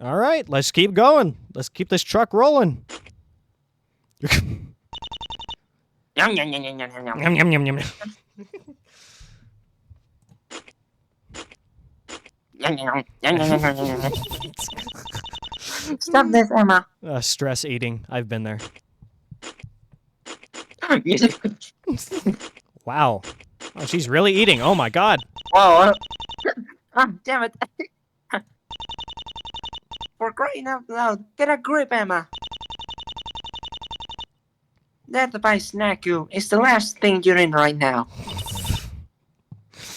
All right, let's keep going. Let's keep this truck rolling. Yum, yum, yum, yum, yum, yum, yum. Yum, yum, yum, yum. Yum, yum, yum, yum, yum, yum, yum, yum. Stop this, Emma. Stress eating. I've been there. Wow. Oh, she's really eating. Oh my god. Whoa. Damn it. For crying out loud, get a grip, Emma. That by snack you is the last thing you're in right now.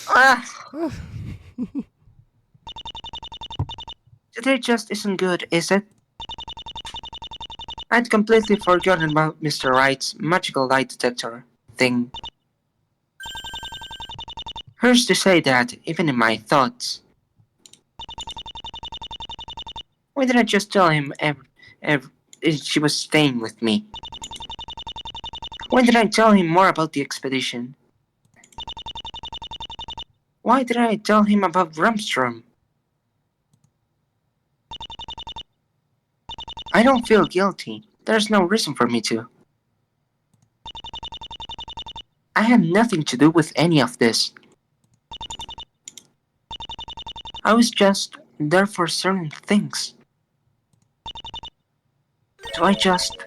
Ah, today just isn't good, is it? I'd completely forgotten about Mr. Wright's magical lie detector thing. Who's to say that, even in my thoughts? Why did I just tell him she was staying with me? Why did I tell him more about the expedition? Why did I tell him about Rumstrom? I don't feel guilty. There's no reason for me to. I had nothing to do with any of this. I was just there for certain things. Do I just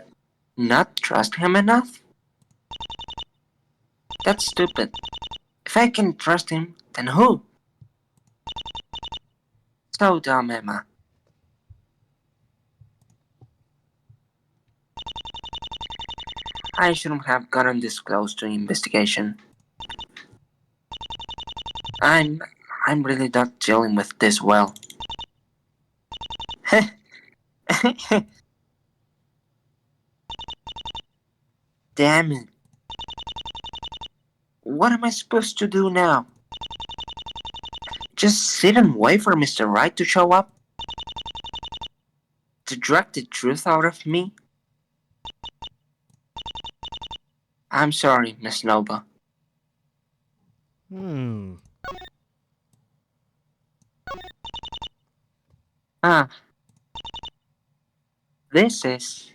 not trust him enough? That's stupid. If I can trust him, then who? So dumb, Emma. I shouldn't have gotten this close to investigation. I'm really not dealing with this well. Damn it. What am I supposed to do now? Just sit and wait for Mr. Wright to show up? To drag the truth out of me? I'm sorry, Miss Nova. Ah, this is...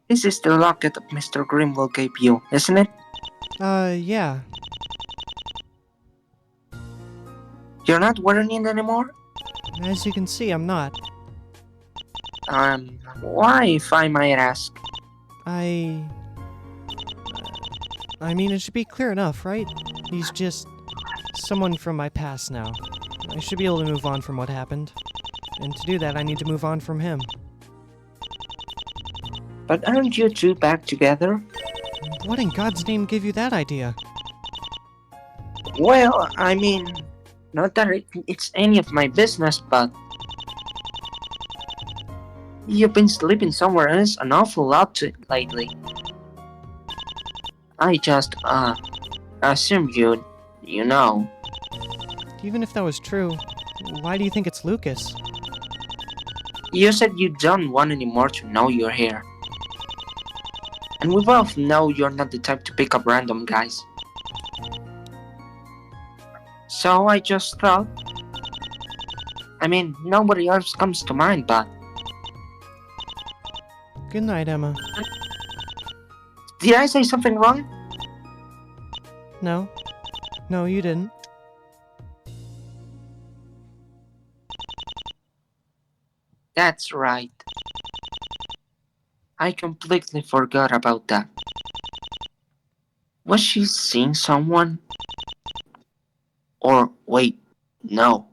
This is the locket that Mr. Grimwell gave you, isn't it? Yeah. You're not wearing it anymore? As you can see, I'm not. Why, if I might ask? I mean, it should be clear enough, right? He's just someone from my past now. I should be able to move on from what happened. And to do that, I need to move on from him. But aren't you two back together? What in God's name gave you that idea? Well, I mean, not that it's any of my business, but... You've been sleeping somewhere else an awful lot lately. I just, assumed you know. Even if that was true, why do you think it's Lucas? You said you don't want anymore to know you're here. And we both know you're not the type to pick up random guys. So I just thought... I mean, nobody else comes to mind, but... Good night, Emma. Did I say something wrong? No. No, you didn't. That's right. I completely forgot about that. Was she seeing someone? Or wait, no.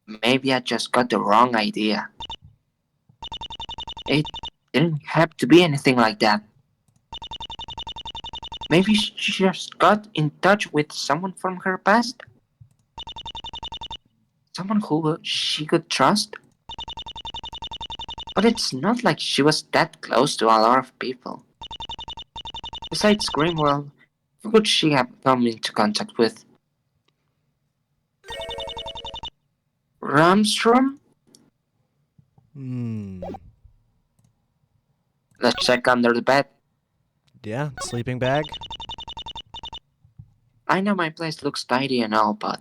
Maybe I just got the wrong idea. It didn't have to be anything like that. Maybe she just got in touch with someone from her past? Someone who she could trust? But it's not like she was that close to a lot of people. Besides Grimwell, who could she have come into contact with? Ramstrom? Let's check under the bed. Yeah, sleeping bag. I know my place looks tidy and all, but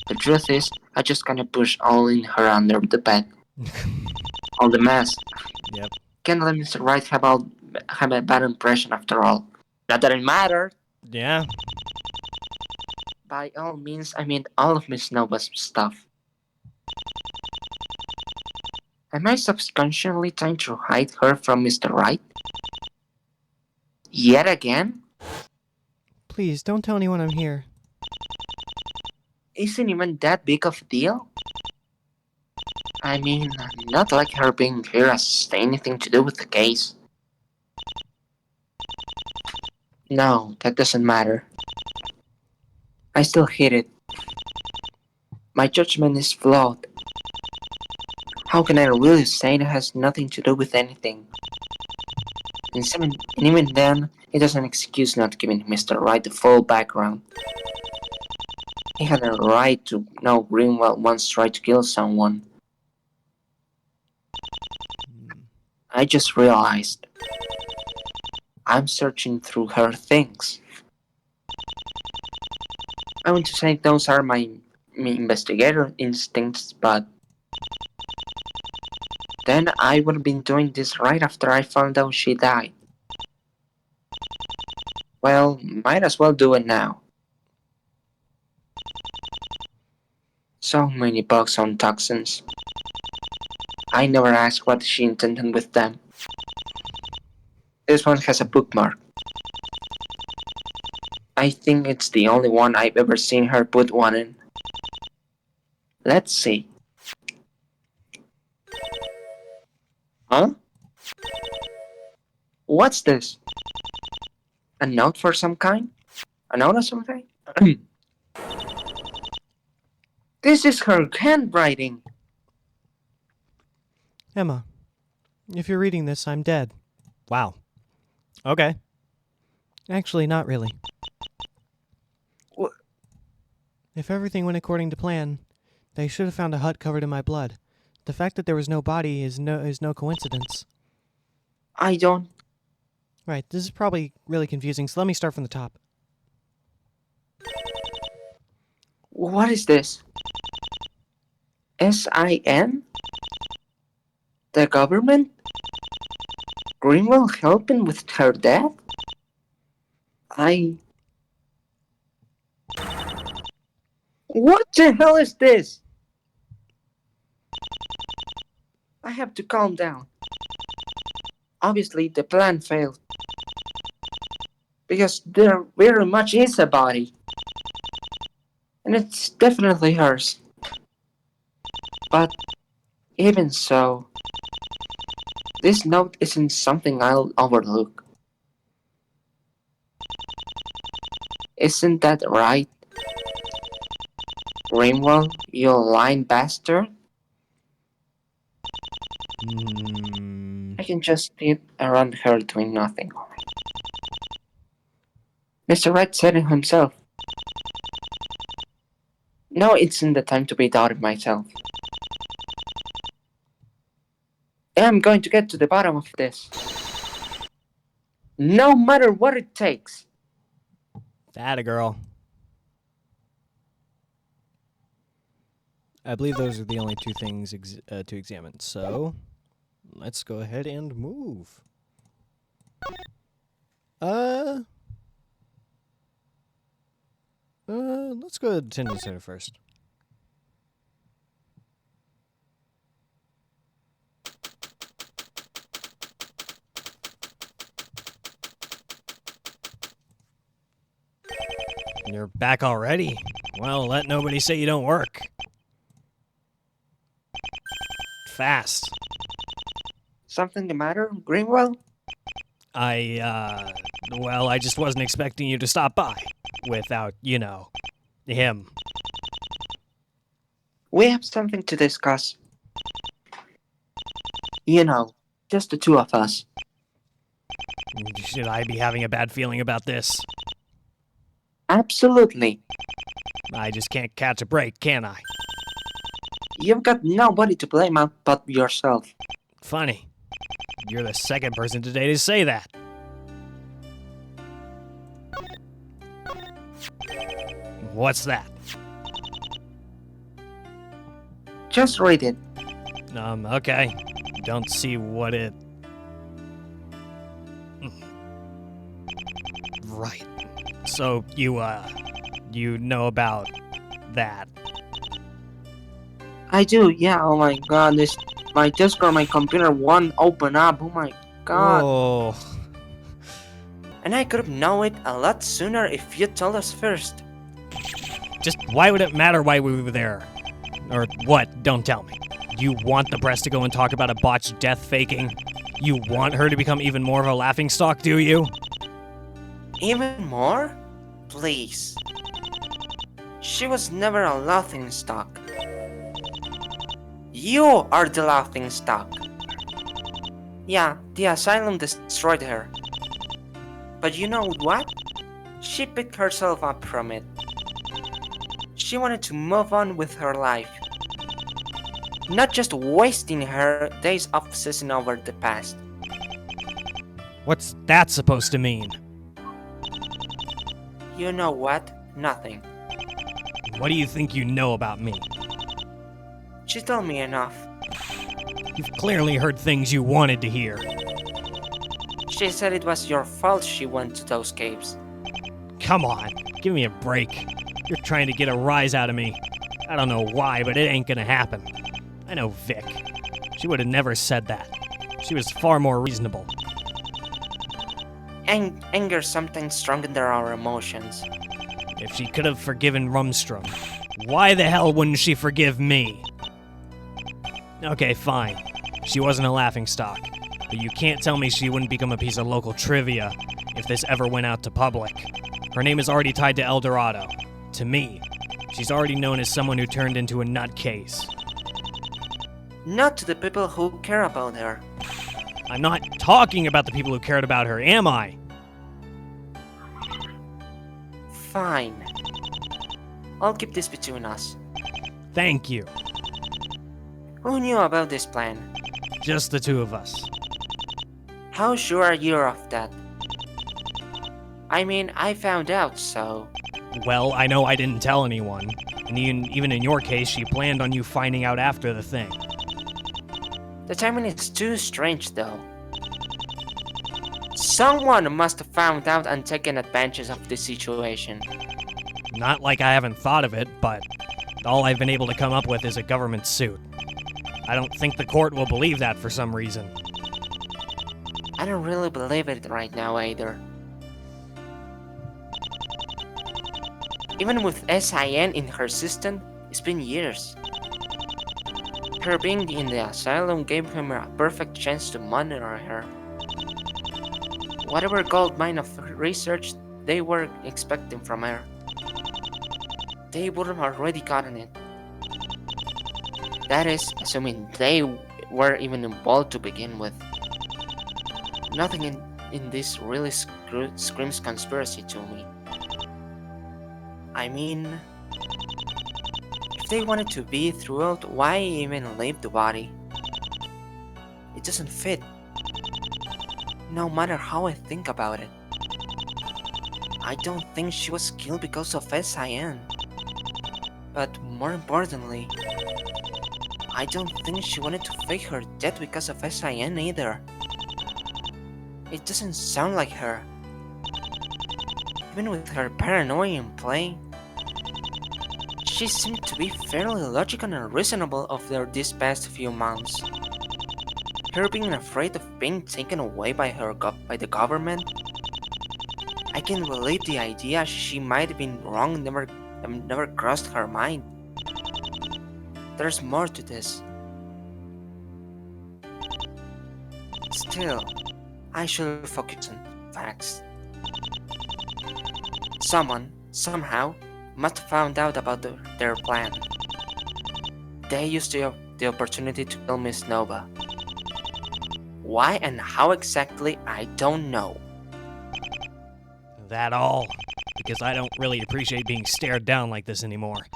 the truth is, I just kinda push all in her under the bed. All the mess. Yep. Can't let Mr. Wright have a bad impression after all. Not that it mattered. Yeah. By all means, I mean all of Miss Nova's stuff. Am I subconsciously trying to hide her from Mr. Wright? Yet again? Please, don't tell anyone I'm here. Isn't even that big of a deal? I mean, not like her being here has anything to do with the case. No, that doesn't matter. I still hate it. My judgment is flawed. How can I really say it has nothing to do with anything? And even then, it doesn't excuse not giving Mr. Wright the full background. He had a right to know Greenwell once tried to kill someone. I just realized I'm searching through her things. I want to say those are my investigator instincts, but then I would have been doing this right after I found out she died. Well, might as well do it now. So many books on toxins. I never asked what she intended with them. This one has a bookmark. I think it's the only one I've ever seen her put one in. Let's see. Huh? What's this? A note for some kind? A note or something? This is her handwriting! Emma, if you're reading this, I'm dead. Wow. Okay. Actually, not really. Wh- If everything went according to plan, they should have found a hut covered in my blood. The fact that there was no body is no coincidence. I don't... Right, this is probably really confusing, so let me start from the top. What is this? SIN? The government? Greenwell helping with her death? What the hell is this? I have to calm down. Obviously, the plan failed. Because there very much is a body. And it's definitely hers. But even so, this note isn't something I'll overlook. Isn't that right? Greenwell, you lying bastard? I can just sit around her doing nothing. Mr. Wright said it himself. Now isn't the time to be doubting myself. I'm going to get to the bottom of this. No matter what it takes. That a girl. I believe those are the only two things to examine, so let's go ahead and move. Let's go to the detention center first. You're back already? Well, let nobody say you don't work. Fast. Something the matter, Greenwell? Well, I just wasn't expecting you to stop by without, him. We have something to discuss. You know, just the two of us. Should I be having a bad feeling about this? Absolutely. I just can't catch a break, can I? You've got nobody to blame out but yourself. Funny. You're the second person today to say that. What's that? Just read it. Okay. Don't see what it... Right. So, you know about that. I do, yeah, oh my god, my disk or my computer won't open up, oh my god. Whoa. And I could have known it a lot sooner if you told us first. Just why would it matter why we were there? Or what? Don't tell me. You want the press to go and talk about a botched death faking? You want her to become even more of a laughingstock, do you? Even more? Please. She was never a laughingstock. You are the laughingstock. Yeah, the asylum destroyed her. But you know what? She picked herself up from it. She wanted to move on with her life. Not just wasting her days obsessing over the past. What's that supposed to mean? You know what? Nothing. What do you think you know about me? She told me enough. You've clearly heard things you wanted to hear. She said it was your fault she went to those caves. Come on, give me a break. You're trying to get a rise out of me. I don't know why, but it ain't gonna happen. I know Vic. She would have never said that. She was far more reasonable. Anger's something stronger than our emotions. If she could have forgiven Rumstrom, why the hell wouldn't she forgive me? Okay, fine. She wasn't a laughingstock, but you can't tell me she wouldn't become a piece of local trivia if this ever went out to public. Her name is already tied to El Dorado. To me, she's already known as someone who turned into a nutcase. Not to the people who care about her. I'm not talking about the people who cared about her, am I? Fine. I'll keep this between us. Thank you. Who knew about this plan? Just the two of us. How sure are you of that? I mean, I found out, so... Well, I know I didn't tell anyone. And even in your case, she planned on you finding out after the thing. The timing is too strange, though. Someone must have found out and taken advantage of the situation. Not like I haven't thought of it, but all I've been able to come up with is a government suit. I don't think the court will believe that for some reason. I don't really believe it right now either. Even with SIN in her system, it's been years. Her being in the asylum gave him a perfect chance to monitor her. Whatever goldmine of research they were expecting from her, they would have already gotten it. That is, assuming they were even involved to begin with. Nothing in this really screams conspiracy to me. I mean, if they wanted to be throughout, why even leave the body? It doesn't fit. No matter how I think about it. I don't think she was killed because of SIN. But more importantly, I don't think she wanted to fake her death because of SIN either. It doesn't sound like her. Even with her paranoia in play, she seemed to be fairly logical and reasonable over these past few months. Her being afraid of being taken away by the government, I can't believe the idea she might have been wrong never crossed her mind. There's more to this. Still, I should focus on facts. Someone, somehow, must have found out about their plan. They used the opportunity to kill Miss Nova. Why and how exactly, I don't know. That all? Because I don't really appreciate being stared down like this anymore.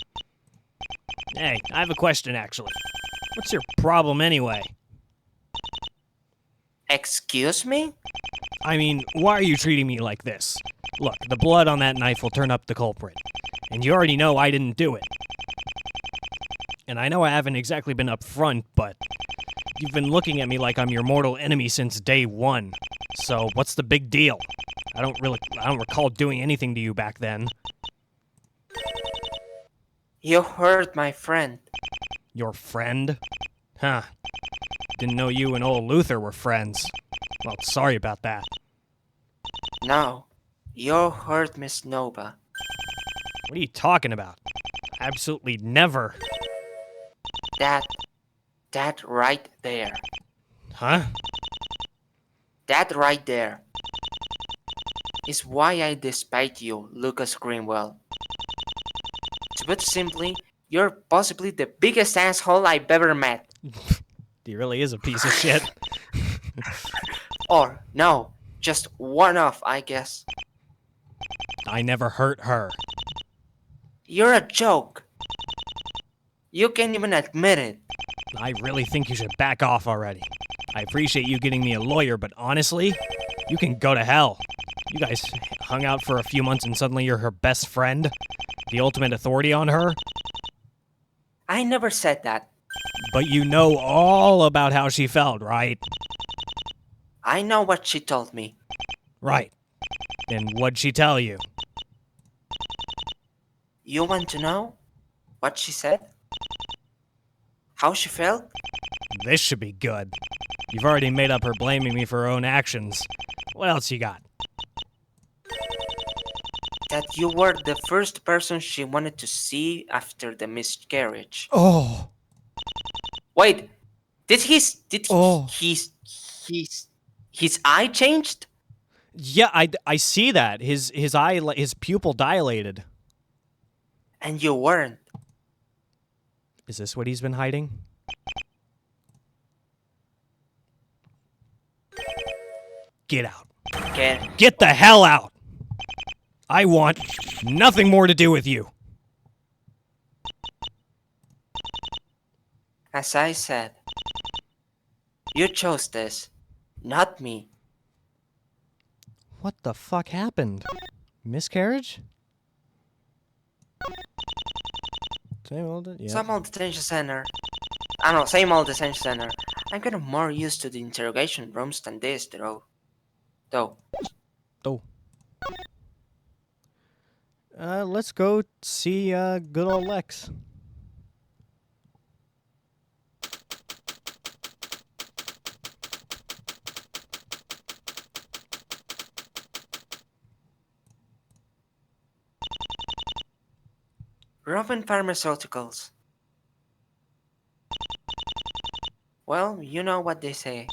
Hey, I have a question actually. What's your problem anyway? Excuse me? I mean, why are you treating me like this? Look, the blood on that knife will turn up the culprit. And you already know I didn't do it. And I know I haven't exactly been upfront, but you've been looking at me like I'm your mortal enemy since day one. So what's the big deal? I don't recall doing anything to you back then. You hurt my friend. Your friend? Huh. Didn't know you and old Luther were friends. Well, sorry about that. No, you hurt Miss Nova. What are you talking about? Absolutely never. That right there. Huh? That right there is why I despise you, Lucas Greenwell. To put simply, you're possibly the biggest asshole I've ever met. He really is a piece of shit. Or, no, just one of, I guess. I never hurt her. You're a joke. You can't even admit it. I really think you should back off already. I appreciate you getting me a lawyer, but honestly, you can go to hell. You guys hung out for a few months and suddenly you're her best friend? The ultimate authority on her? I never said that. But you know all about how she felt, right? I know what she told me. Right. Then what'd she tell you? You want to know what she said? How she felt? This should be good. You've already made up her blaming me for her own actions. What else you got? That you were the first person she wanted to see after the miscarriage. Oh. Wait, did his Oh. his eye changed? Yeah, I see that. His pupil dilated. And you weren't. Is this what he's been hiding? Get out. Get the hell out! I want nothing more to do with you. As I said, you chose this, not me. What the fuck happened? Miscarriage? Same old, yeah. Some old detention center. I don't know, same old detention center. I'm getting more used to the interrogation rooms than this, though. Oh. Let's go see good old Lex. Robin Pharmaceuticals. Well, you know what they say.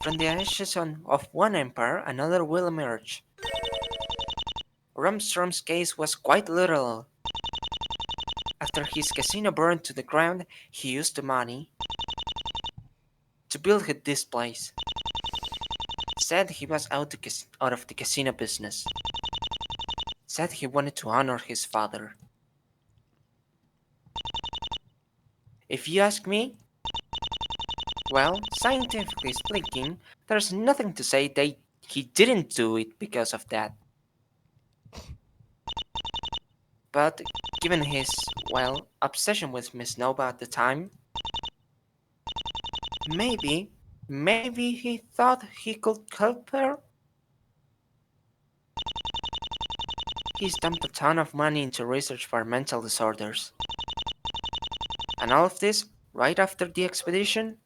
From the ashes of one empire, another will emerge. Rumstrom's case was quite literal. After his casino burned to the ground, he used the money to build this place. Said he was out of the casino business. Said he wanted to honor his father. If you ask me, well, scientifically speaking, there's nothing to say that he didn't do it because of that. But given his, well, obsession with Miss Nova at the time, maybe he thought he could help her? He's dumped a ton of money into research for mental disorders. And all of this right after the expedition?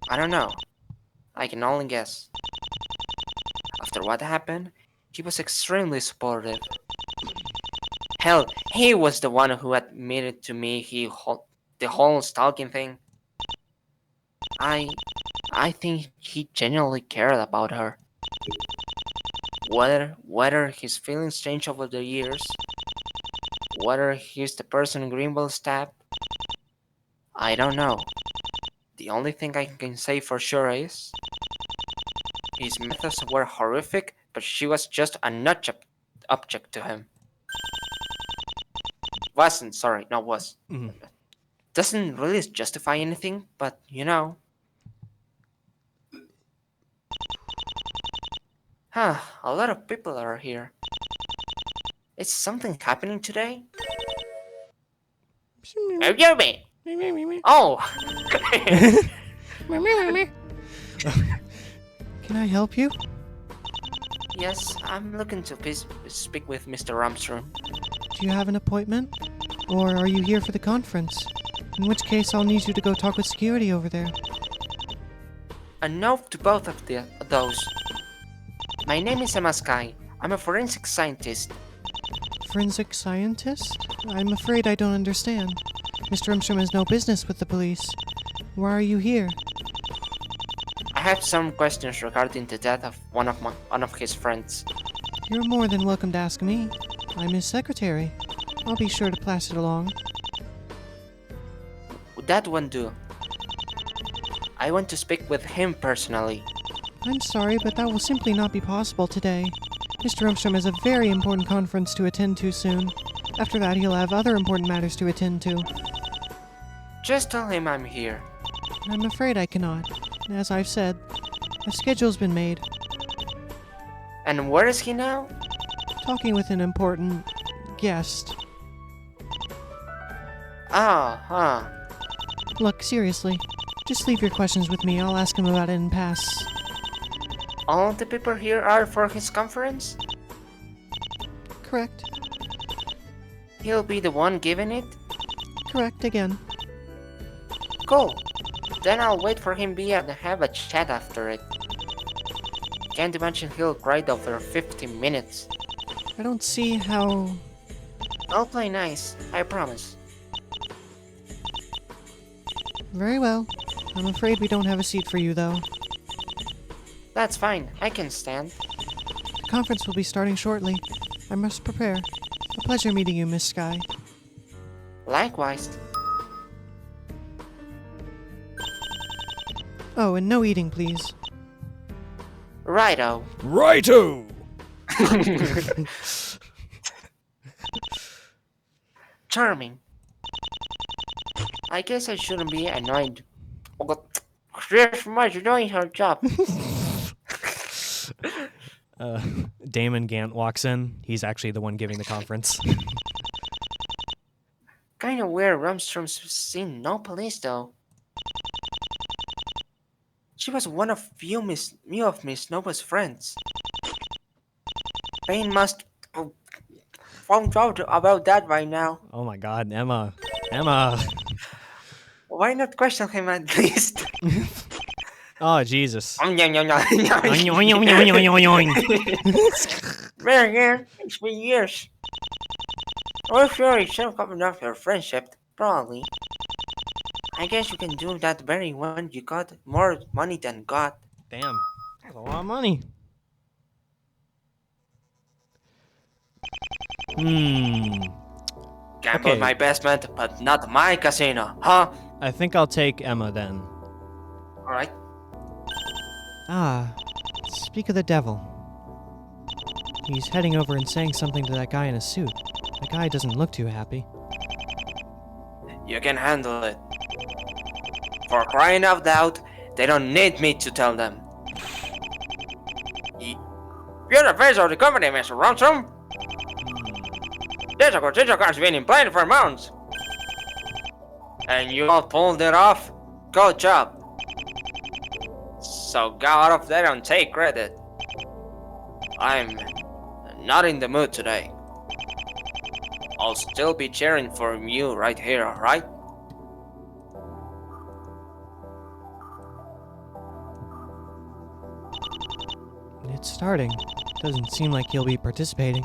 I don't know. I can only guess. After what happened, he was extremely supportive. Hell, he was the one who admitted to me the whole stalking thing. I think he genuinely cared about her. Whether his feelings changed over the years, whether he's the person Greenwell stabbed, I don't know. The only thing I can say for sure is his methods were horrific, but she was just an object to him. Was. Mm. Doesn't really justify anything, but you know. A lot of people are here. Is something happening today? Excuse me. Oh. Can I help you? Yes, I'm looking to speak with Mr. Armstrong. Do you have an appointment? Or are you here for the conference? In which case, I'll need you to go talk with security over there. A no to both of those. My name is Emma Sky. I'm a forensic scientist. Forensic scientist? I'm afraid I don't understand. Mr. Armstrong has no business with the police. Why are you here? I have some questions regarding the death of one of his friends. You're more than welcome to ask me. I'm his secretary. I'll be sure to pass it along. Would that one do? I want to speak with him personally. I'm sorry, but that will simply not be possible today. Mr. Armstrong has a very important conference to attend to soon. After that, he'll have other important matters to attend to. Just tell him I'm here. I'm afraid I cannot. As I've said, a schedule's been made. And where is he now? Talking with an important guest. Look, seriously. Just leave your questions with me. I'll ask him about it and pass. All the people here are for his conference? Correct. He'll be the one giving it? Correct again. Cool. Then I'll wait for him and have a chat after it. Can't imagine he'll cry over 15 minutes. I don't see how... I'll play nice, I promise. Very well. I'm afraid we don't have a seat for you, though. That's fine, I can stand. The conference will be starting shortly. I must prepare. A pleasure meeting you, Miss Sky. Likewise. Oh, and no eating, please. Righto. Righto! Charming. I guess I shouldn't be annoyed. She's much doing her job. Damon Gant walks in. He's actually the one giving the conference. Kinda weird Armstrong's seen no police though. She was one of few Miss Nova's friends. Payne must found out about that by now. Oh my god, Emma. Emma! Why not question him at least? Oh, Jesus. Very good. It's been years. I'm sure it's some coming off your friendship. Probably. I guess you can do that very when you got more money than God. Damn. That's a lot of money. Gamble Okay. my basement, but not my casino, huh? I think I'll take Emma then. Alright. Ah, speak of the devil. He's heading over and saying something to that guy in a suit. The guy doesn't look too happy. You can handle it. For crying out loud, they don't need me to tell them. You're the face of the company, Mr. Armstrong. This card's been in play for months. And you all pulled it off? Good job. So go out of there and take credit. I'm not in the mood today. I'll still be cheering for you right here, alright? It's starting. Doesn't seem like he'll be participating.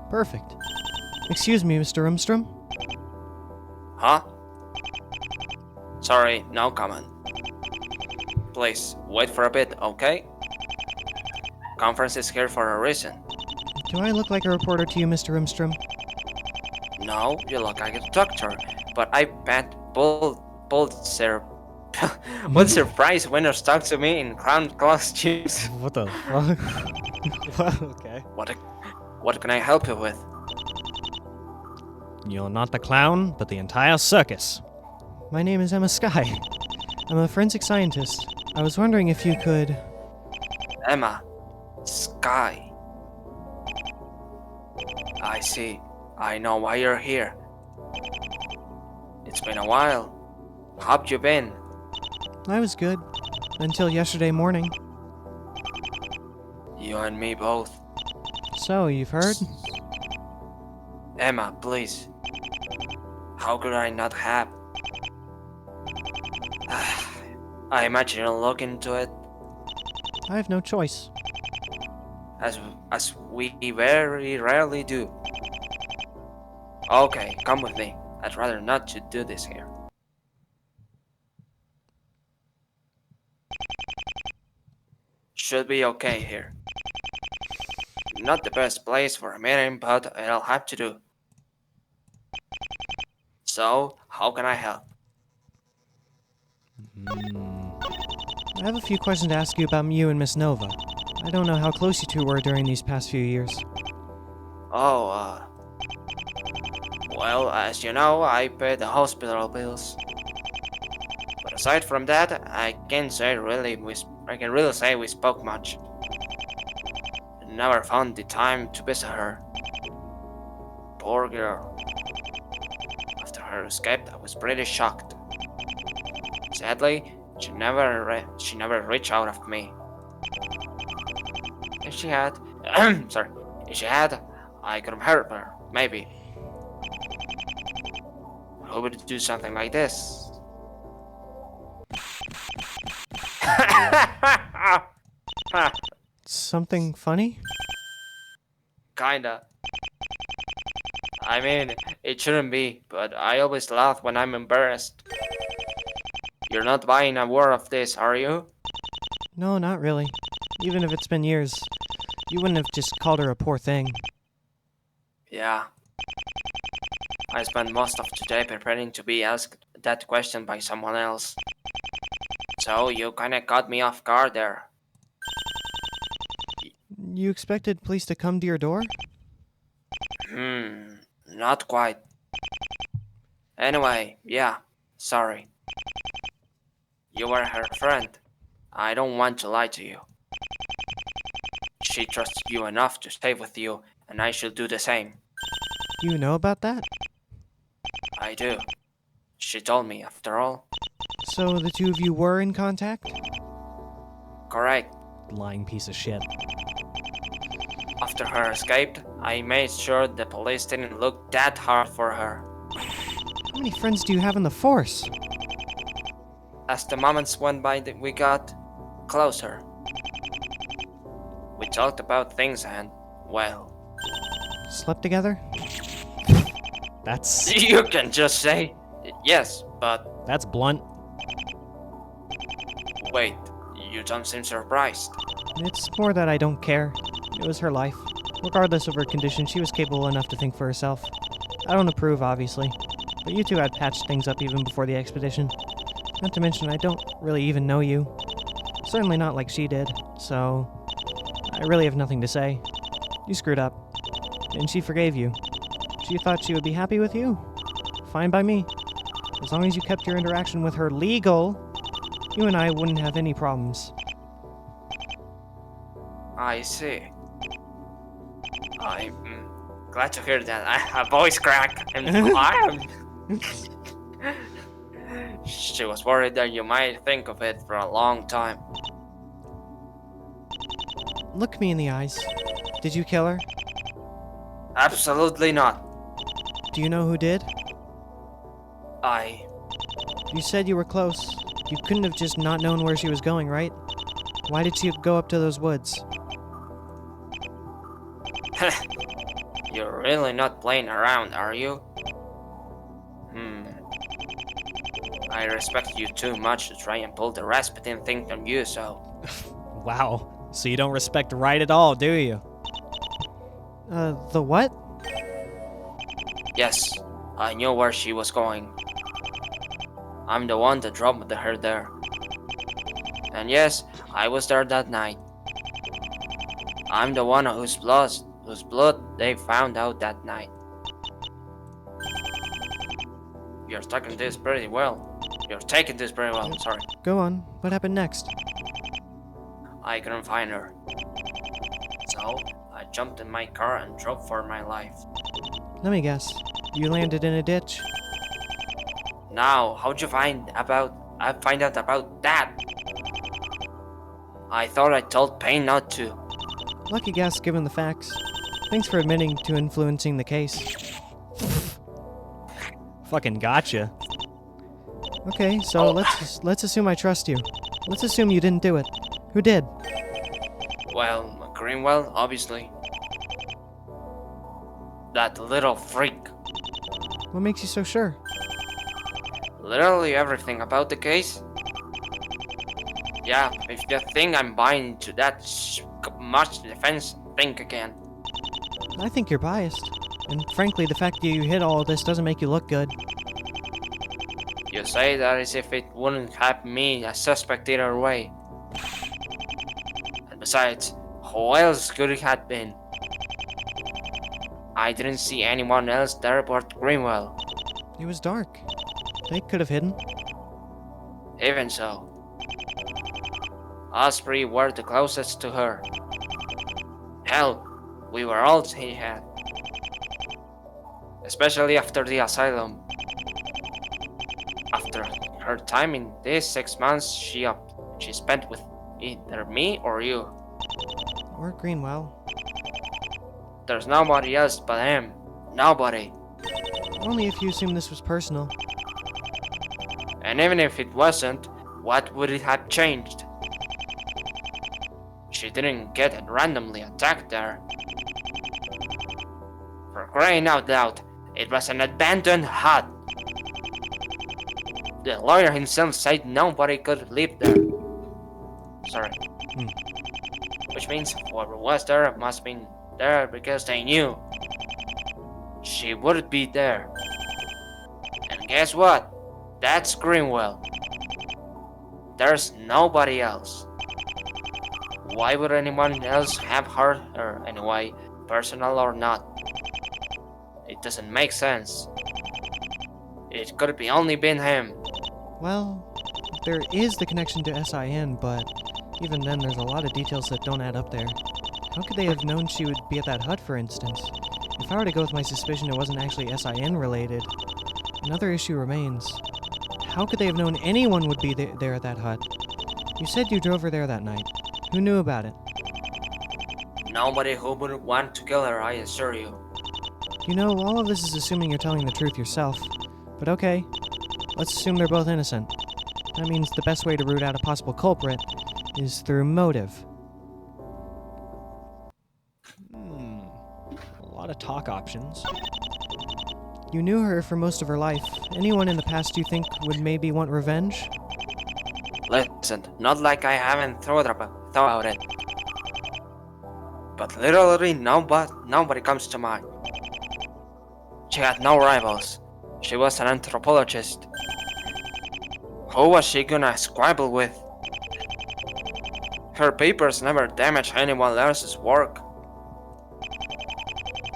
Perfect. Excuse me, Mr. Armstrong. Huh? Sorry, no comment. Please, wait for a bit, okay? Conference is here for a reason. Do I look like a reporter to you, Mr. Armstrong? No, you look like a doctor, but I bet Pulitzer prize winners talk to me in clown costumes. What the fuck? Okay. What can I help you with? You're not the clown, but the entire circus. My name is Emma Sky. I'm a forensic scientist. I was wondering if you could... Emma. Sky. sky. I see. I know why you're here. It's been a while. How've you been? I was good. Until yesterday morning. You and me both. So, you've heard? Emma, please. How could I not have? I imagine you'll look into it I have no choice. as we very rarely do. Okay, come with me. I'd rather not to do this here. Should be okay here. Not the best place for a meeting, but it'll have to do. So, how can I help? I have a few questions to ask you about you and Miss Nova. I don't know how close you two were during these past few years. Oh, well, as you know, I paid the hospital bills. But aside from that, I can really say we spoke much. Never found the time to visit her. Poor girl. After her escape, I was pretty shocked. Sadly, she never reached out of me. If she had, if she had, I could have helped her, maybe. Who would do something like this? Something funny? Kinda. I mean, it shouldn't be, but I always laugh when I'm embarrassed. You're not buying a word of this, are you? No, not really. Even if it's been years, you wouldn't have just called her a poor thing. Yeah. I spent most of today preparing to be asked that question by someone else. So you kinda caught me off guard there. You expected police to come to your door? Not quite. Anyway, yeah, sorry. You were her friend. I don't want to lie to you. She trusted you enough to stay with you, and I should do the same. You know about that? I do. She told me, after all. So the two of you were in contact? Correct. Lying piece of shit. After her escape, I made sure the police didn't look that hard for her. How many friends do you have in the force? As the moments went by, we got closer. We talked about things and, well... Slept together? That's You can just say, yes, but that's blunt. wait, you don't seem surprised. It's more that I don't care. It was her life. Regardless of her condition, she was capable enough to think for herself. I don't approve, obviously, but you two had patched things up even before the expedition. Not to mention, I don't really even know you. Certainly not like she did, so I really have nothing to say. You screwed up, and she forgave you. She thought she would be happy with you? Fine by me. As long as you kept your interaction with her legal, you and I wouldn't have any problems. I see. I'm glad to hear that. I have voice crack, and She was worried that you might think of it for a long time. Look me in the eyes. Did you kill her? Absolutely not. Do you know who did? I... You said you were close. You couldn't have just not known where she was going, right? Why did she go up to those woods? You're really not playing around, are you? I respect you too much to try and pull the Rasputin thing on you, so... Wow. So you don't respect right at all, do you? The what? Yes, I knew where she was going. I'm the one that dropped her there. And yes, I was there that night. I'm the one whose blood they found out that night. You're taking this pretty well. Sorry. Go on. What happened next? I couldn't find her. So, I jumped in my car and drove for my life. Let me guess. You landed in a ditch? Now, how'd you find out about that? I thought I told Payne not to. Lucky guess given the facts. Thanks for admitting to influencing the case. Fucking gotcha. Okay, so let's assume I trust you. Let's assume you didn't do it. Who did? Well, Greenwell, obviously. That little freak. What makes you so sure? Literally everything about the case. Yeah, if you think I'm buying into that much defense, think again. I think you're biased. And frankly, the fact that you hid all of this doesn't make you look good. You say that as if it wouldn't have me a suspect either way. And besides, who else could it have been? I didn't see anyone else there but Greenwell. It was dark. They could have hidden. Even so, us three were the closest to her. Hell, we were all she had. Especially after the asylum. After her time in these 6 months she spent with either me or you. Or Greenwell. There's nobody else but him. Nobody. Only if you assume this was personal. And even if it wasn't, what would it have changed? She didn't get randomly attacked there. For crying out loud, it was an abandoned hut. The lawyer himself said nobody could live there. Sorry. Which means whoever was there must have been there because they knew she would be there. And guess what? That's Greenwell. There's nobody else. Why would anyone else have hurt her anyway, personal or not? It doesn't make sense. It could be only been him. Well, there is the connection to SIN, but even then there's a lot of details that don't add up there. How could they have known she would be at that hut, for instance? If I were to go with my suspicion it wasn't actually SIN related, another issue remains. How could they have known anyone would be there at that hut? You said you drove her there that night. Who knew about it? Nobody who would want to kill her, I assure you. You know, all of this is assuming you're telling the truth yourself. But okay, let's assume they're both innocent. That means the best way to root out a possible culprit is through motive. A lot of talk options. You knew her for most of her life. Anyone in the past you think would maybe want revenge? Listen, not like I haven't thought about it. But literally nobody comes to mind. She had no rivals. She was an anthropologist. Who was she gonna squabble with? Her papers never damaged anyone else's work.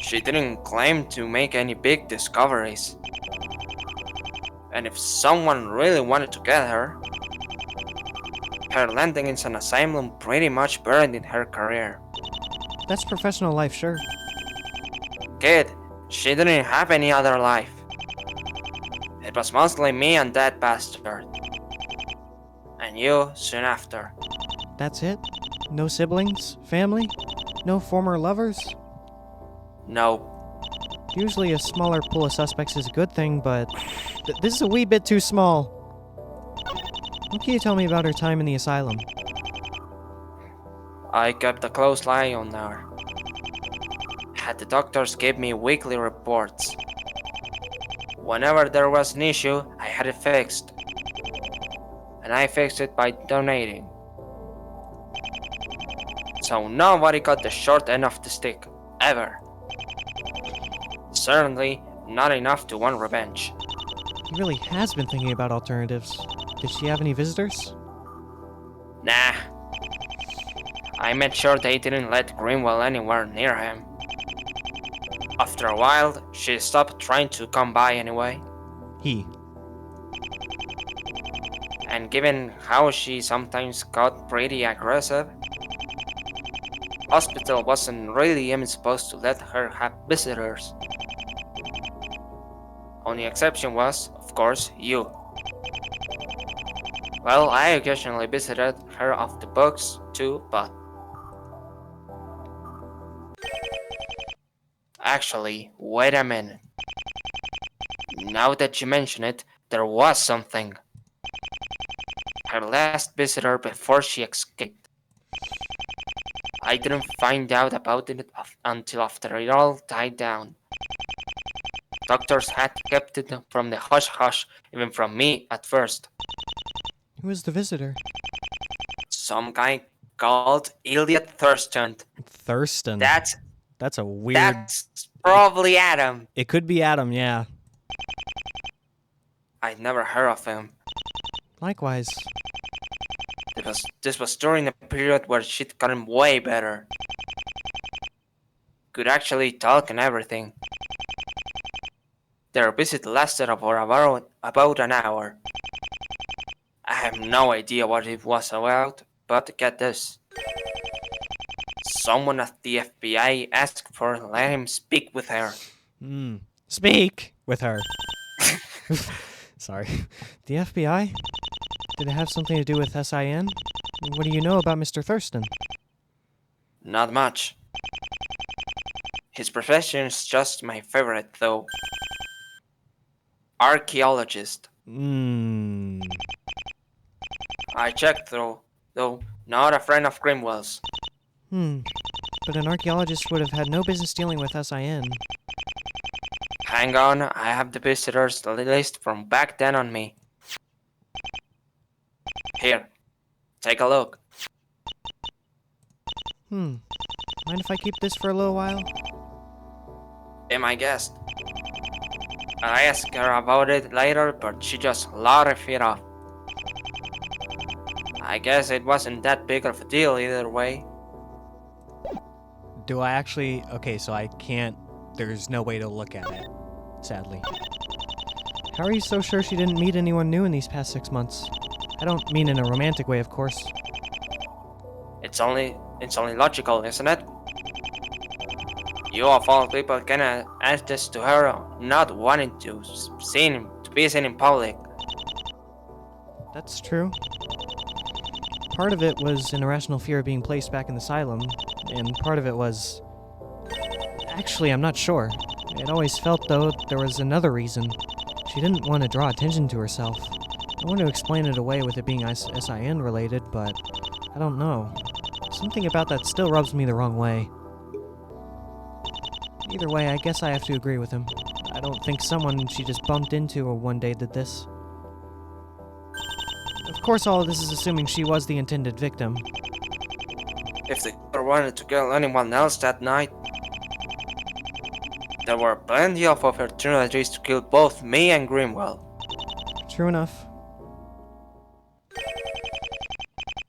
She didn't claim to make any big discoveries. And if someone really wanted to get her, her landing in an asylum pretty much burned in her career. That's professional life, sure. Kid, she didn't have any other life. It was mostly me and that bastard. And you soon after. That's it? No siblings? Family? No former lovers? No. Usually a smaller pool of suspects is a good thing, but this is a wee bit too small. What can you tell me about her time in the asylum? I kept a close eye on her. Had the doctors give me weekly reports. Whenever there was an issue, I had it fixed. And I fixed it by donating. So nobody got the short end of the stick, ever. Certainly not enough to want revenge. He really has been thinking about alternatives. Did she have any visitors? Nah. I made sure they didn't let Greenwell anywhere near him. After a while, she stopped trying to come by anyway. He. And given how she sometimes got pretty aggressive, hospital wasn't really even supposed to let her have visitors. Only exception was, of course, you. Well, I occasionally visited her off the books too, but actually, wait a minute. Now that you mention it, there was something. Her last visitor before she escaped. I didn't find out about it until after it all died down. Doctors had kept it from the hush hush, even from me at first. Who is the visitor? Some guy called Elliot Thurston. Thurston. That's That's a weird. that's probably Adam. It could be Adam, yeah. I'd never heard of him. Likewise. This was during a period where shit got way better. Could actually talk and everything. Their visit lasted for about an hour. I have no idea what it was about, but get this. Someone at the FBI asked for let him speak with her. Speak with her. Sorry. The FBI? Did it have something to do with SIN? What do you know about Mr. Thurston? Not much. His profession is just my favorite, though. Archaeologist. I checked, though, not a friend of Grimwell's. But an archaeologist would have had no business dealing with SIN. Hang on, I have the visitors list from back then on me. Here, take a look. Mind if I keep this for a little while? Be my guest. I asked her about it later, but she just laughed it off. I guess it wasn't that big of a deal either way. Do I actually... Okay, so I can't... There's no way to look at it, sadly. How are you so sure she didn't meet anyone new in these past 6 months? I don't mean in a romantic way, of course. It's only logical, isn't it? You of all people can attest to her not wanting to be seen in public. That's true. Part of it was an irrational fear of being placed back in the asylum, and part of it was... Actually, I'm not sure. It always felt, though, there was another reason. She didn't want to draw attention to herself. I want to explain it away with it being SIN related, but I don't know. Something about that still rubs me the wrong way. Either way, I guess I have to agree with him. I don't think someone she just bumped into one day did this. Of course, all of this is assuming she was the intended victim. If the killer wanted to kill anyone else that night, there were plenty of opportunities to kill both me and Grimwell. True enough.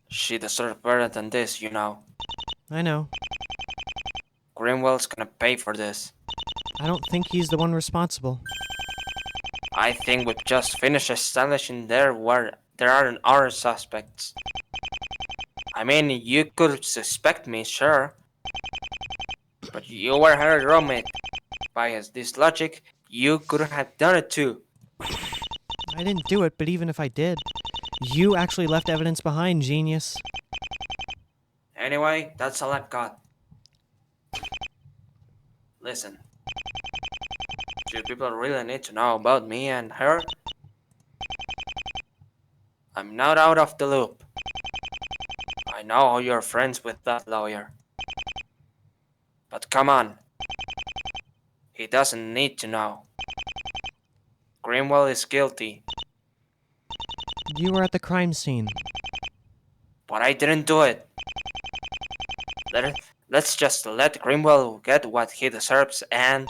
She deserves better than this, you know. I know. Grimwell's gonna pay for this. I don't think he's the one responsible. I think we've just finished establishing there aren't other suspects. I mean, you could suspect me, sure. But you were her roommate. By this logic, you could have done it too. I didn't do it, but even if I did, you actually left evidence behind, genius. Anyway, that's all I've got. Listen. Do people really need to know about me and her? I'm not out of the loop. I know you're friends with that lawyer. But come on. He doesn't need to know. Grimwell is guilty. You were at the crime scene. But I didn't do it. Let's just let Grimwell get what he deserves and...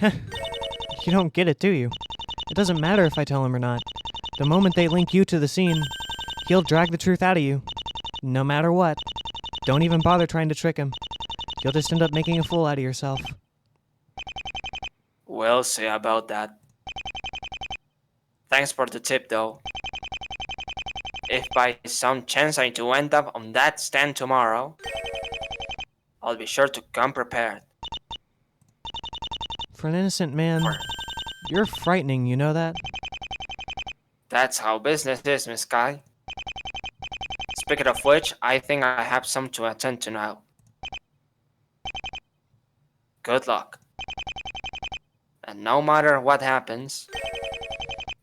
You don't get it, do you? It doesn't matter if I tell him or not. The moment they link you to the scene, he'll drag the truth out of you. No matter what. Don't even bother trying to trick him. You'll just end up making a fool out of yourself. We'll see about that. Thanks for the tip, though. If by some chance I do end up on that stand tomorrow, I'll be sure to come prepared. For an innocent man, you're frightening, you know that? That's how business is, Miss Guy. Speaking of which, I think I have some to attend to now. Good luck. And no matter what happens,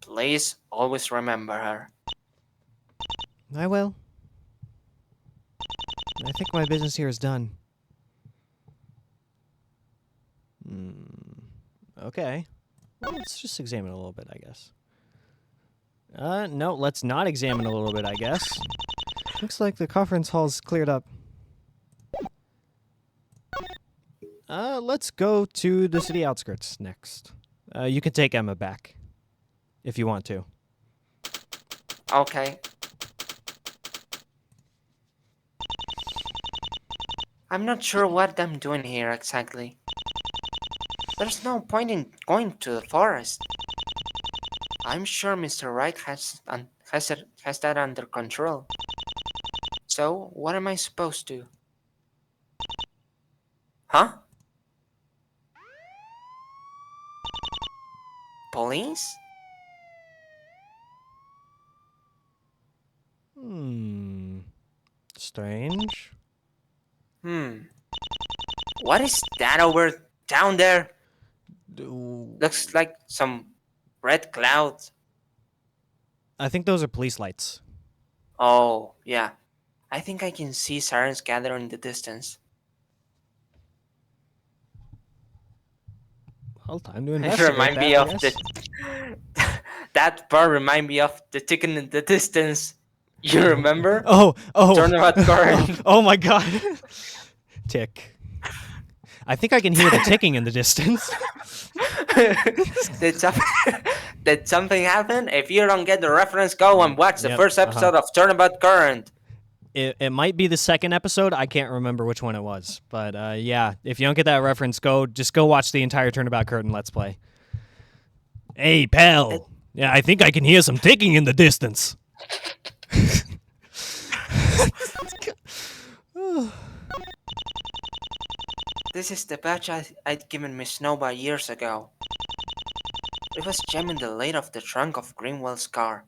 please always remember her. I will. I think my business here is done. Okay. Well, let's just examine a little bit, I guess. No, let's not examine a little bit, I guess. Looks like the conference hall's cleared up. Let's go to the city outskirts next. You can take Emma back, if you want to. Okay. I'm not sure what I'm doing here exactly. There's no point in going to the forest. I'm sure Mr. Wright has that under control. So, what am I supposed to? Huh? Police? Strange. What is that over down there? Looks like some red clouds. I think those are police lights. Oh, yeah. I think I can see sirens gathering in the distance. Well, time to investigate Remind me of that part remind me of the ticking in the distance. You remember? Oh! Turnabout current. Oh my god. Tick. I think I can hear the ticking in the distance. Did something happen? If you don't get the reference, go and watch the first episode of Turnabout Current. It might be the second episode. I can't remember which one it was. But yeah, if you don't get that reference, just go watch the entire Turnabout Curtain Let's Play. Hey, pal. Yeah, I think I can hear some ticking in the distance. This is the badge I'd given Miss Snowball years ago. It was jammed in the lid of the trunk of Greenwell's car.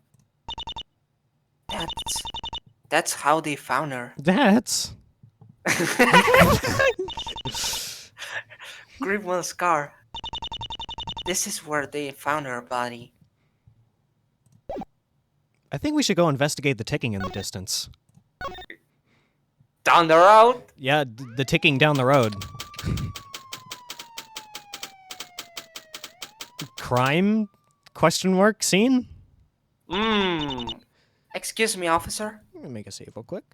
That's how they found her. That's... Greenwell's car. This is where they found her body. I think we should go investigate the ticking in the distance. Down the road? Yeah, the ticking down the road. Crime? Question mark? Scene? Excuse me, officer. Let me make a save real quick.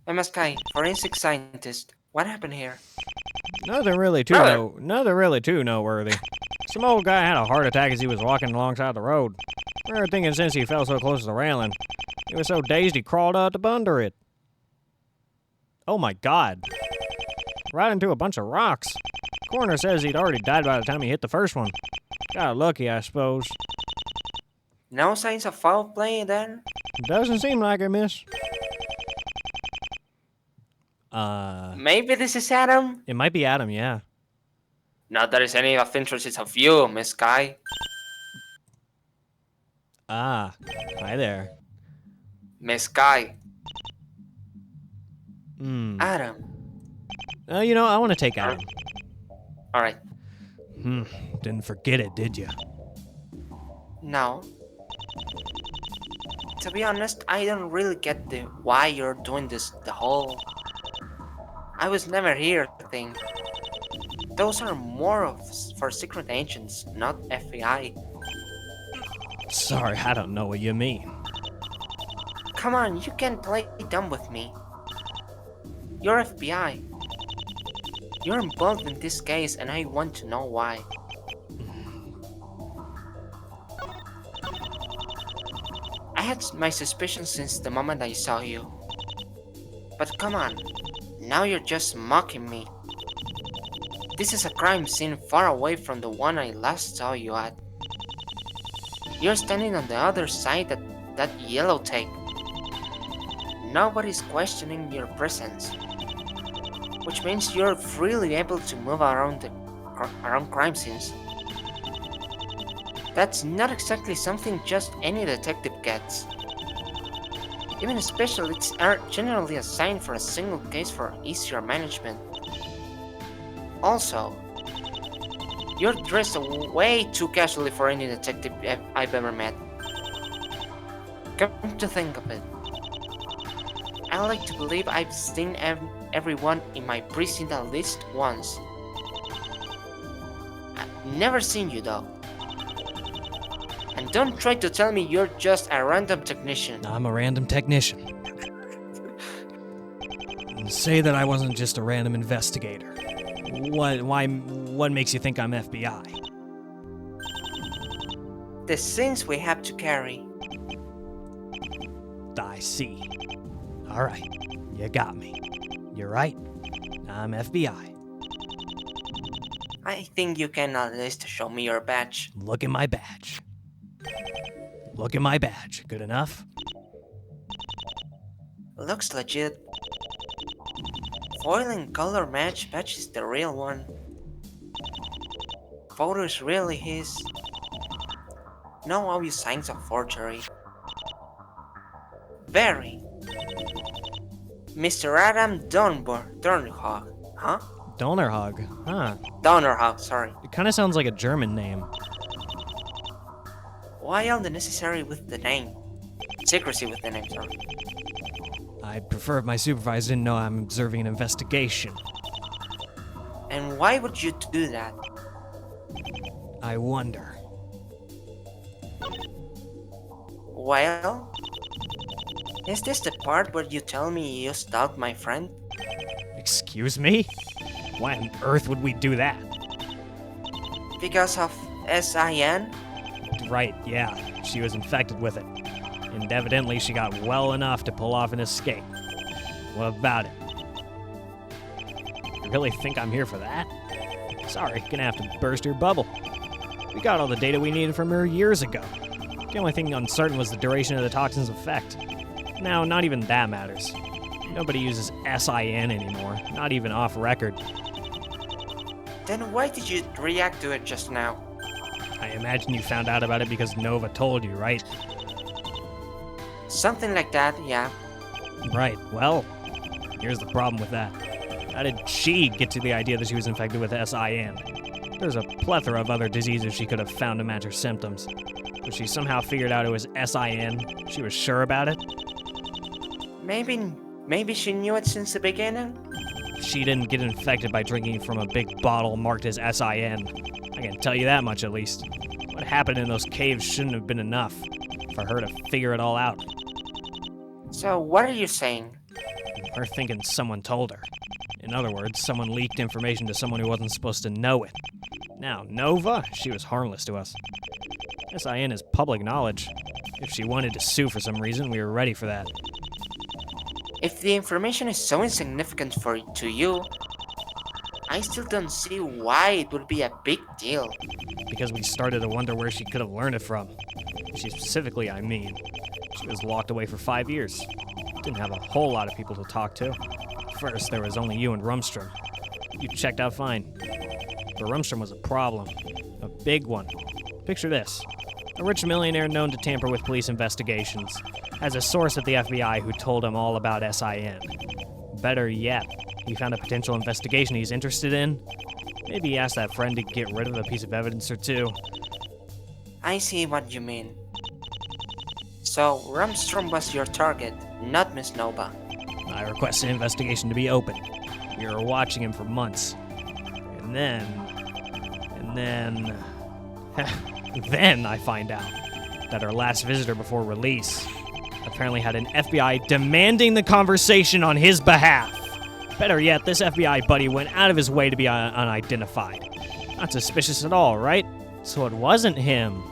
MSK, forensic scientist. What happened here? Nothing really too noteworthy. Some old guy had a heart attack as he was walking alongside the road. We were thinking since he fell so close to the railing, he was so dazed he crawled out up under it. Oh my god. Right into a bunch of rocks. Coroner says he'd already died by the time he hit the first one. Got lucky, I suppose. No signs of foul play then? Doesn't seem like it, miss. Maybe this is Adam? It might be Adam, yeah. Not that is any of interest of you, Miss Guy. Ah, hi there. Miss Guy. Adam. Adam. You know, I want to take Adam. Alright. Didn't forget it, did you? No. To be honest, I don't really get why you're doing this, the whole I was never here thing. Those are more for secret agents, not FBI. Sorry, I don't know what you mean. Come on, you can't play dumb with me. You're FBI. You're involved in this case and I want to know why. I had my suspicions since the moment I saw you. But come on, now you're just mocking me. This is a crime scene far away from the one I last saw you at. You're standing on the other side of that yellow tape. Nobody's questioning your presence. which means you're freely able to move around around crime scenes. That's not exactly something just any detective gets. Even specialists are generally assigned for a single case for easier management. Also, you're dressed way too casually for any detective I've ever met. Come to think of it, I like to believe I've seen everyone in my precinct at least once. I've never seen you though. And don't try to tell me you're just a random technician. I'm a random technician. Say that I wasn't just a random investigator. What makes you think I'm FBI? The sins we have to carry. I see. Alright, you got me. You're right. I'm FBI. I think you can at least show me your badge. Look at my badge. Look at my badge. Good enough? Looks legit. Foil and color match is the real one. Photo is really his. No obvious signs of forgery. Very. Mr. Adam Dornhog, huh? Donnerhog, huh? Donnerhog, sorry. It kind of sounds like a German name. Why all the necessary with the name? Secrecy with the name, sorry. I'd prefer if my supervisor didn't know I'm observing an investigation. And why would you do that? I wonder. Well, is this the part where you tell me you stalked my friend? Excuse me? Why on earth would we do that? Because of SIN? Right, yeah. She was infected with it. And evidently she got well enough to pull off an escape. What about it? You really think I'm here for that? Sorry, gonna have to burst your bubble. We got all the data we needed from her years ago. The only thing uncertain was the duration of the toxin's effect. Now, not even that matters. Nobody uses SIN anymore, not even off record. Then why did you react to it just now? I imagine you found out about it because Nova told you, right? Something like that, yeah. Right, well, here's the problem with that. How did she get to the idea that she was infected with SIN? There's a plethora of other diseases she could have found to match her symptoms. But she somehow figured out it was SIN. She was sure about it. Maybe she knew it since the beginning? She didn't get infected by drinking from a big bottle marked as SIN. I can tell you that much at least. What happened in those caves shouldn't have been enough for her to figure it all out. So what are you saying? We're thinking someone told her. In other words, someone leaked information to someone who wasn't supposed to know it. Now, Nova, she was harmless to us. SIN is public knowledge. If she wanted to sue for some reason, we were ready for that. If the information is so insignificant to you, I still don't see why it would be a big deal. Because we started to wonder where she could have learned it from. She specifically, I mean. She was locked away for 5 years. Didn't have a whole lot of people to talk to. First, there was only you and Rumstrom. You checked out fine. But Rumstrom was a problem. A big one. Picture this. A rich millionaire known to tamper with police investigations has a source at the FBI who told him all about SIN. Better yet, he found a potential investigation he's interested in. Maybe he asked that friend to get rid of a piece of evidence or two. I see what you mean. So, Rumstrom was your target, not Miss Nova. I requested an investigation to be opened. We were watching him for months. And then... then I find out that our last visitor before release apparently had an FBI demanding the conversation on his behalf. Better yet, this FBI buddy went out of his way to be unidentified. Not suspicious at all, right? So it wasn't him.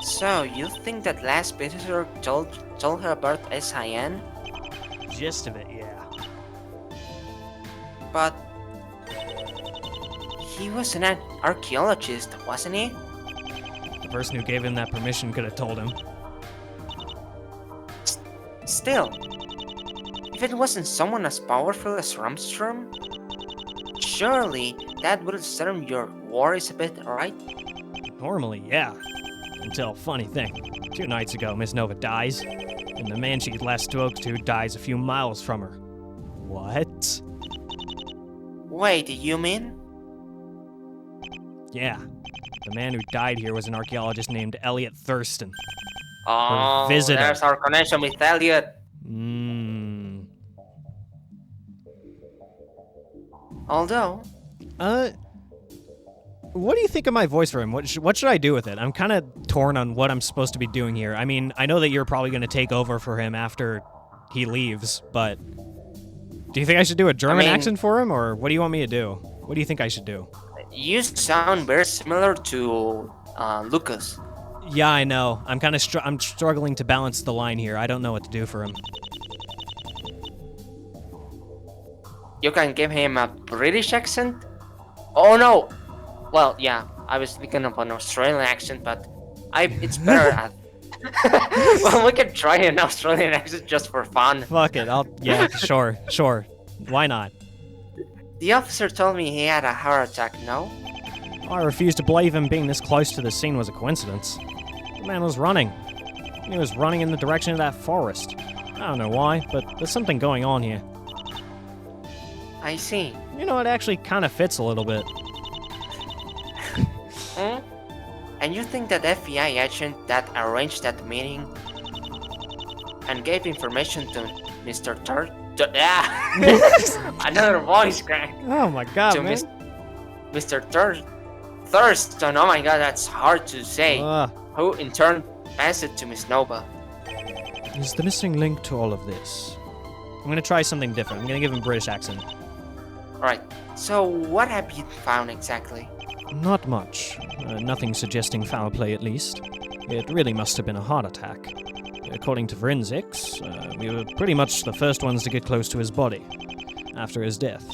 So, you think that last visitor told her about SIN? Gist of it, yeah. But... he was an archaeologist, wasn't he? The person who gave him that permission could have told him. Still, If it wasn't someone as powerful as Rumstrom, surely that would stem your worries a bit, right? Normally, yeah. Until, funny thing, 2 nights ago, Miss Nova dies, and the man she last spoke to dies a few miles from her. What? Wait, you mean? Yeah. The man who died here was an archaeologist named Elliot Thurston. Oh, visitor. there's our connection with Elliot. Although, what do you think of my voice for him? What should I do with it? I'm kind of torn on what I'm supposed to be doing here. I mean, I know that you're probably going to take over for him after he leaves, but do you think I should do a German accent for him, or what do you want me to do? What do you think I should do? you sound very similar to Lucas. Yeah, I know. I'm kind of I'm struggling to balance the line here. I don't know what to do for him. You can give him a British accent? Oh no! Well, yeah, I was thinking of an Australian accent, but it's better at... Well, we can try an Australian accent just for fun. Fuck it, yeah, sure. Why not? The officer told me he had a heart attack, no? I refuse to believe him being this close to the scene was a coincidence. The man was running. He was running in the direction of that forest. I don't know why, but there's something going on here. I see. You know, it actually kind of fits a little bit. Hmm? And you think that FBI agent that arranged that meeting and gave information to Mr. Another voice crack. Oh my god, to man. Mr. Thurston, oh my god, that's hard to say. Who in turn passed it to Miss Nova. Is the missing link to all of this? I'm gonna try something different. I'm gonna give him a British accent. Alright, so what have you found exactly? Not much. Nothing suggesting foul play, at least. It really must have been a heart attack. According to forensics, we were pretty much the first ones to get close to his body after his death.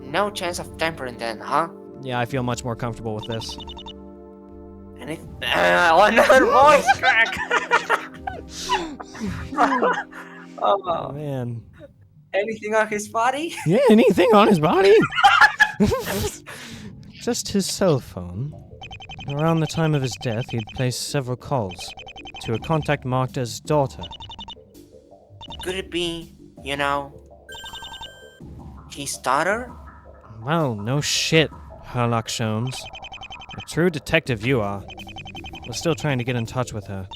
No chance of tampering then, huh? Yeah, I feel much more comfortable with this. And if... another voice crack! Oh, man. Anything on his body? Yeah, anything on his body? Just his cell phone. Around the time of his death, he'd placed several calls to a contact marked as daughter. Could it be, you know, his daughter? Well, no shit, Herlock Sholmes. A true detective you are. We're still trying to get in touch with her.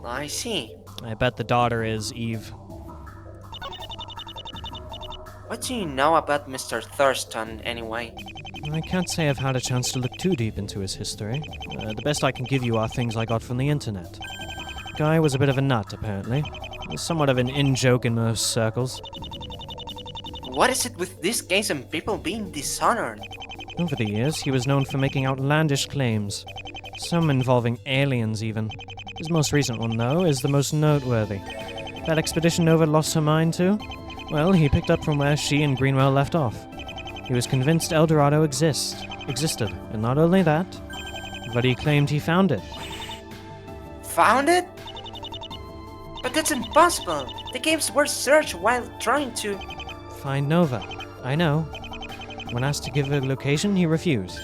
I see. I bet the daughter is Eve. What do you know about Mr. Thurston, anyway? I can't say I've had a chance to look too deep into his history. The best I can give you are things I got from the internet. Guy was a bit of a nut, apparently. Somewhat of an in-joke in most circles. What is it with this case and people being dishonored? Over the years, he was known for making outlandish claims. Some involving aliens, even. His most recent one, though, is the most noteworthy. That expedition Nova lost her mind to? Well, he picked up from where she and Greenwell left off. He was convinced El Dorado existed, and not only that, but he claimed he found it. Found it? But that's impossible! The games were searched while trying to... Find Nova. I know. When asked to give a location, he refused.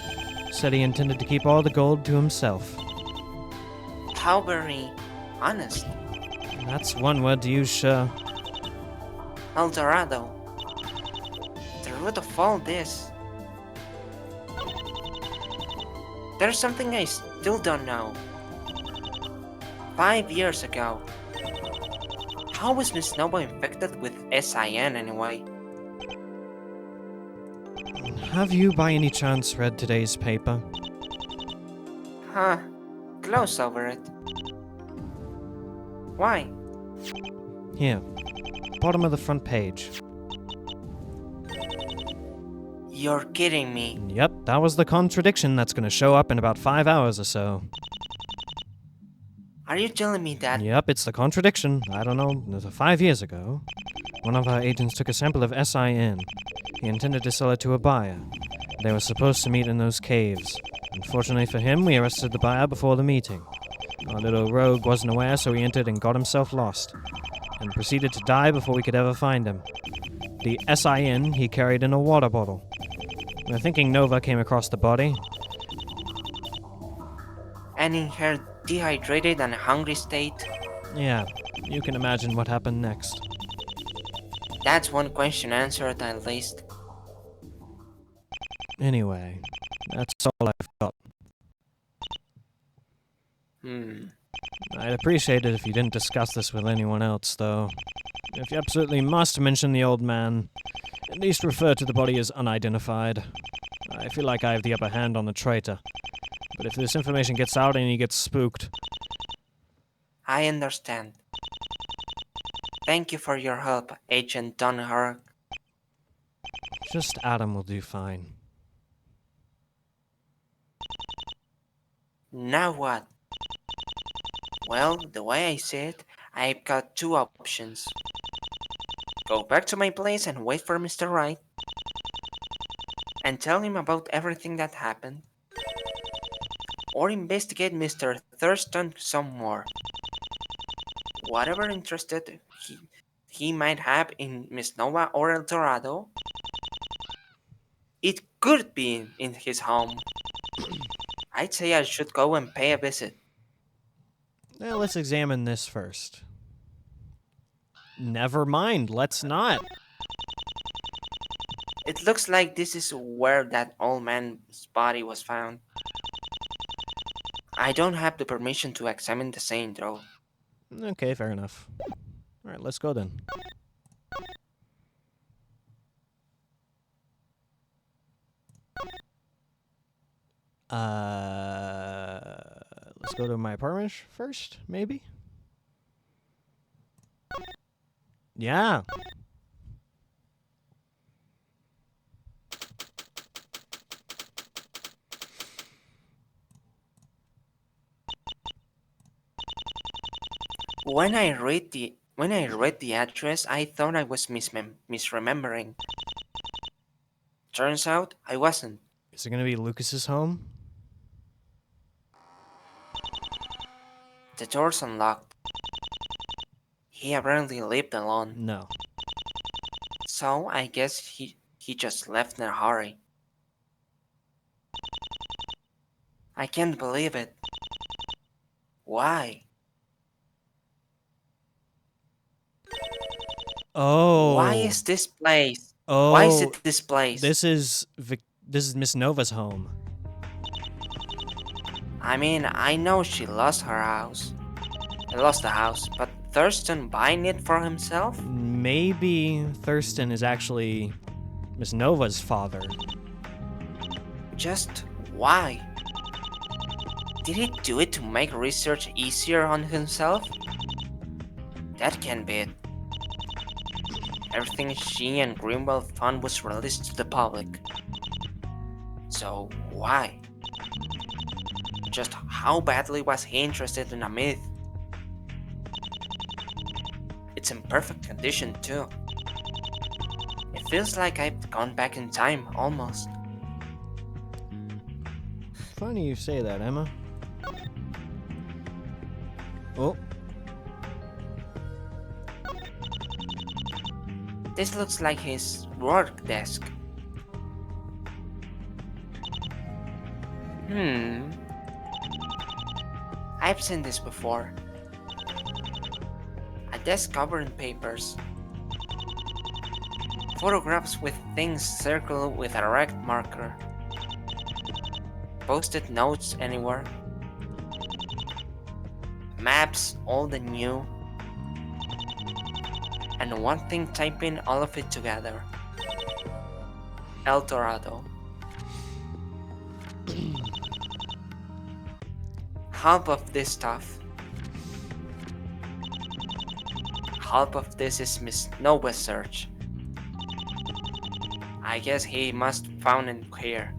Said he intended to keep all the gold to himself. How very honest. That's one word to use, sure. El Dorado. The root of all this. There's something I still don't know. 5 years ago. How was Miss Nova infected with SIN anyway? Have you by any chance read today's paper? Huh. Close over it. Why? Here. Bottom of the front page. You're kidding me. Yep, that was the contradiction that's gonna show up in about 5 hours or so. Are you telling me that? Yep, it's the contradiction. I don't know, 5 years ago, one of our agents took a sample of SIN. He intended to sell it to a buyer. They were supposed to meet in those caves. Unfortunately for him, we arrested the buyer before the meeting. Our little rogue wasn't aware, so he entered and got himself lost. and proceeded to die before we could ever find him. The SIN he carried in a water bottle. We're thinking Nova came across the body. And in her dehydrated and hungry state? Yeah, you can imagine what happened next. That's one question answered at least. Anyway, that's all I've got. I'd appreciate it if you didn't discuss this with anyone else, though. If you absolutely must mention the old man, at least refer to the body as unidentified. I feel like I have the upper hand on the traitor. But if this information gets out and he gets spooked... I understand. Thank you for your help, Agent Dunhurk. Just Adam will do fine. Now what? Well, the way I see it, I've got two options. Go back to my place and wait for Mr. Wright, and tell him about everything that happened. Or investigate Mr. Thurston some more. Whatever interested he might have in Miss Nova or El Dorado, it could be in his home. I'd say I should go and pay a visit. Well, let's examine this first. Never mind, let's not. It looks like this is where that old man's body was found. I don't have the permission to examine the scene, though. Okay, fair enough. Alright, let's go then. Let's go to my apartment first, maybe? Yeah. When I read the address, I thought I was misremembering. Turns out I wasn't. Is it gonna be Lucas's home? The door's unlocked. He apparently lived alone, No. so I guess he just left in a hurry. I can't believe it. Why? Oh. Why is this place? Oh. Why is it this place? This is Miss Nova's home. I mean, I know she lost her house. Lost the house, but Thurston buying it for himself? Maybe Thurston is actually Miss Nova's father. Just why? Did he do it to make research easier on himself? That can't be it. Everything she and Greenwell found was released to the public. So why? Just how badly was he interested in a myth? It's in perfect condition too. It feels like I've gone back in time, almost. Funny you say that, Emma. Oh. This looks like his work desk. I've seen this before. A desk covered in papers. Photographs with things circled with a red marker. Post-it notes anywhere. Maps, old and new. And one thing typing all of it together. El Dorado. Half of this stuff. Half of this is Miss Nova's search. I guess he must found it here.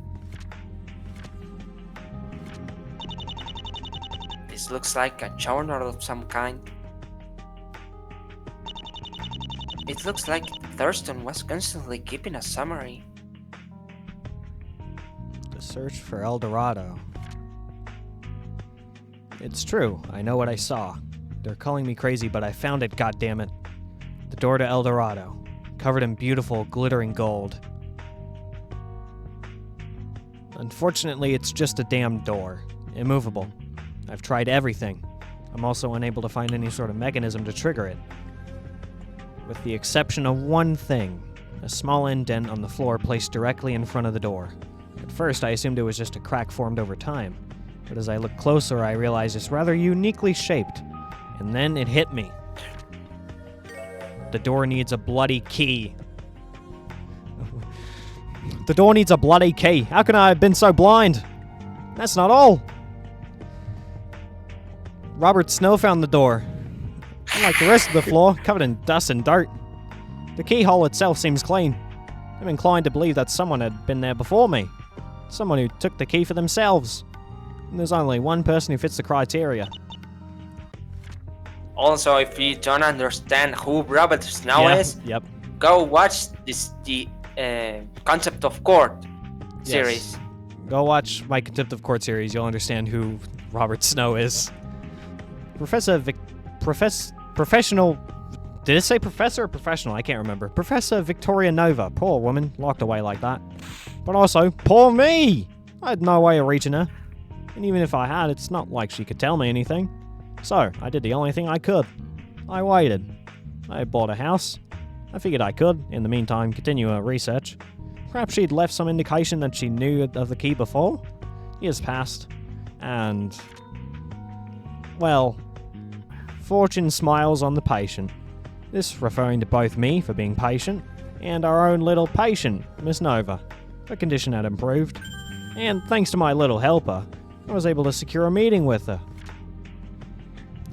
This looks like a journal of some kind. It looks like Thurston was constantly keeping a summary. The search for El Dorado. It's true. I know what I saw. They're calling me crazy, but I found it, goddammit. The door to El Dorado, covered in beautiful, glittering gold. Unfortunately, it's just a damn door. Immovable. I've tried everything. I'm also unable to find any sort of mechanism to trigger it. With the exception of one thing. A small indent on the floor placed directly in front of the door. At first, I assumed it was just a crack formed over time. But as I looked closer, I realized it's rather uniquely shaped. And then it hit me. The door needs a bloody key. The door needs a bloody key. How can I have been so blind? That's not all. Robert Snow found the door. Unlike the rest of the floor, covered in dust and dirt. The keyhole itself seems clean. I'm inclined to believe that someone had been there before me. Someone who took the key for themselves. And there's only one person who fits the criteria. Also, if you don't understand who Robert Snow is, Yep. go watch the Concept of Court series. Yes. Go watch my Contempt of Court series. You'll understand who Robert Snow is. Professional... Did it say professor or professional? I can't remember. Professor Victoria Nova. Poor woman, locked away like that. But also, poor me! I had no way of reaching her. And even if I had, it's not like she could tell me anything. So, I did the only thing I could. I waited. I had bought a house. I figured I could, in the meantime, continue her research. Perhaps she'd left some indication that she knew of the key before. Years passed, and... well... fortune smiles on the patient. This referring to both me for being patient, and our own little patient, Miss Nova. Her condition had improved, and thanks to my little helper, I was able to secure a meeting with her.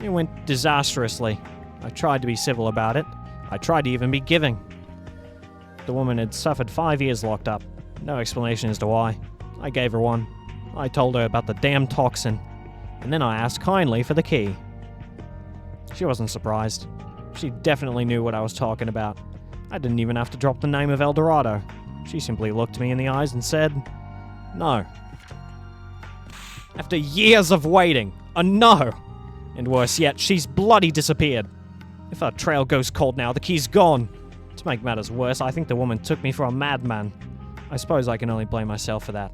It went disastrously. I tried to be civil about it. I tried to even be giving. The woman had suffered 5 years locked up. No explanation as to why. I gave her one. I told her about the damn toxin, and then I asked kindly for the key. She wasn't surprised. She definitely knew what I was talking about. I didn't even have to drop the name of El Dorado. She simply looked me in the eyes and said, no. After years of waiting, a no! And worse yet, she's bloody disappeared. If her trail goes cold now, the key's gone. To make matters worse, I think the woman took me for a madman. I suppose I can only blame myself for that.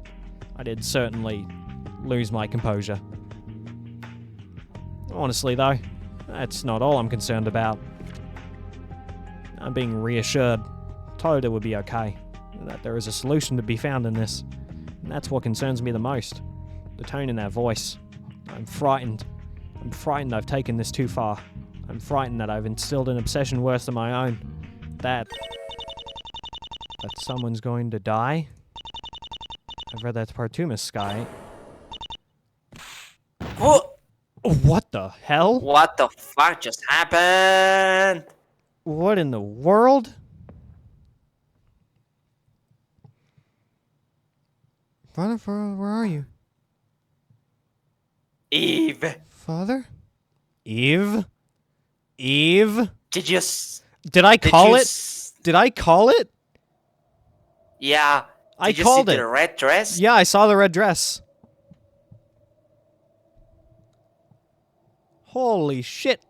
I did certainly lose my composure. Honestly though, that's not all I'm concerned about. I'm being reassured, told it would be okay, that there is a solution to be found in this. And that's what concerns me the most. The tone in that voice. I'm frightened. I'm frightened I've taken this too far. I'm frightened that I've instilled an obsession worse than my own. That someone's going to die? I've read that part too, Miss Sky. What the hell? What the fuck just happened? What in the world? Father, where are you? Eve. Father? Eve? Eve? Did you... Did I call it? Did I call it? Yeah. I Did called you it. see the red dress? Yeah, I saw the red dress. Holy shit.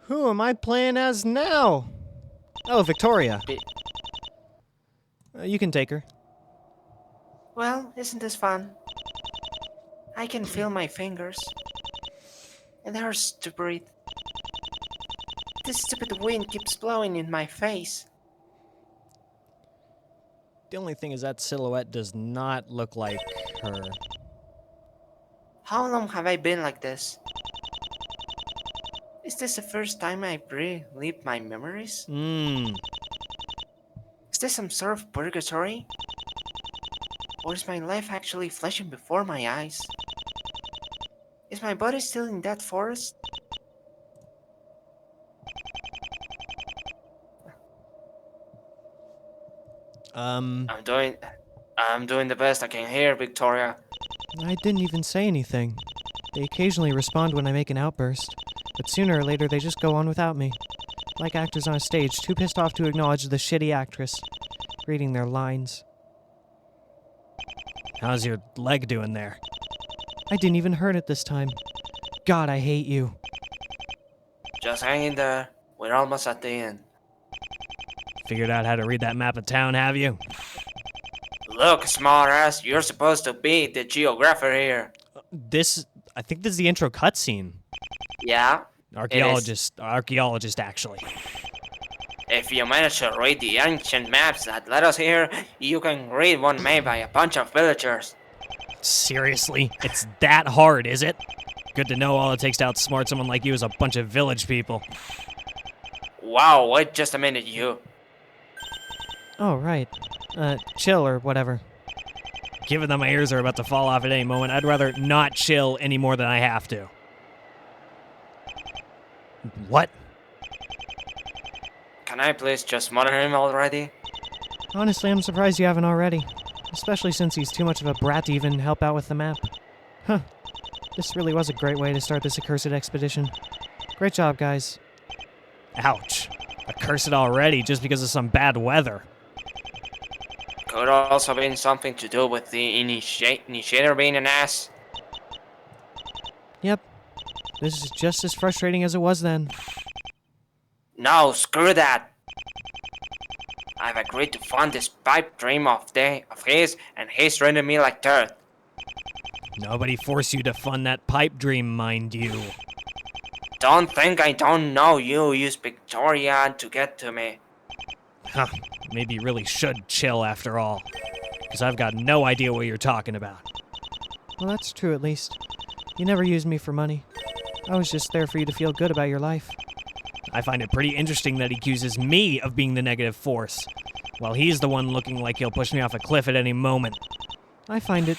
Who am I playing as now? Oh, Victoria. You can take her. Well, isn't this fun? I can feel my fingers. It hurts to breathe. This stupid wind keeps blowing in my face. The only thing is that silhouette does not look like her. How long have I been like this? Is this the first time I've relived my memories? Is this some sort of purgatory? Or is my life actually flashing before my eyes? Is my body still in that forest? I'm doing the best I can here, Victoria. I didn't even say anything. They occasionally respond when I make an outburst, but sooner or later they just go on without me. Like actors on a stage, too pissed off to acknowledge the shitty actress, reading their lines. How's your leg doing there? I didn't even hurt it this time. God, I hate you. Just hang in there. We're almost at the end. Figured out how to read that map of town, have you? Look, smartass, you're supposed to be the geographer here. I think this is the intro cutscene. Yeah? Archaeologist, actually. If you manage to read the ancient maps that led us here, you can read one made by a bunch of villagers. Seriously? It's that hard, is it? Good to know all it takes to outsmart someone like you is a bunch of village people. Wow, wait just a minute, you. Oh, right. Chill or whatever. Given that my ears are about to fall off at any moment, I'd rather not chill any more than I have to. What? Can I please just murder him already? Honestly, I'm surprised you haven't already. Especially since he's too much of a brat to even help out with the map. Huh. This really was a great way to start this accursed expedition. Great job, guys. Ouch. Accursed already just because of some bad weather. Could also been something to do with the initiator being an ass. Yep. This is just as frustrating as it was then. No, screw that. I've agreed to fund this pipe dream of his, and he's treating me like dirt. Nobody forced you to fund that pipe dream, mind you. Don't think I don't know you use Victoria to get to me. Huh. Maybe you really should chill after all. Because I've got no idea what you're talking about. Well, that's true at least. You never used me for money. I was just there for you to feel good about your life. I find it pretty interesting that he accuses me of being the negative force, while he's the one looking like he'll push me off a cliff at any moment. I find it...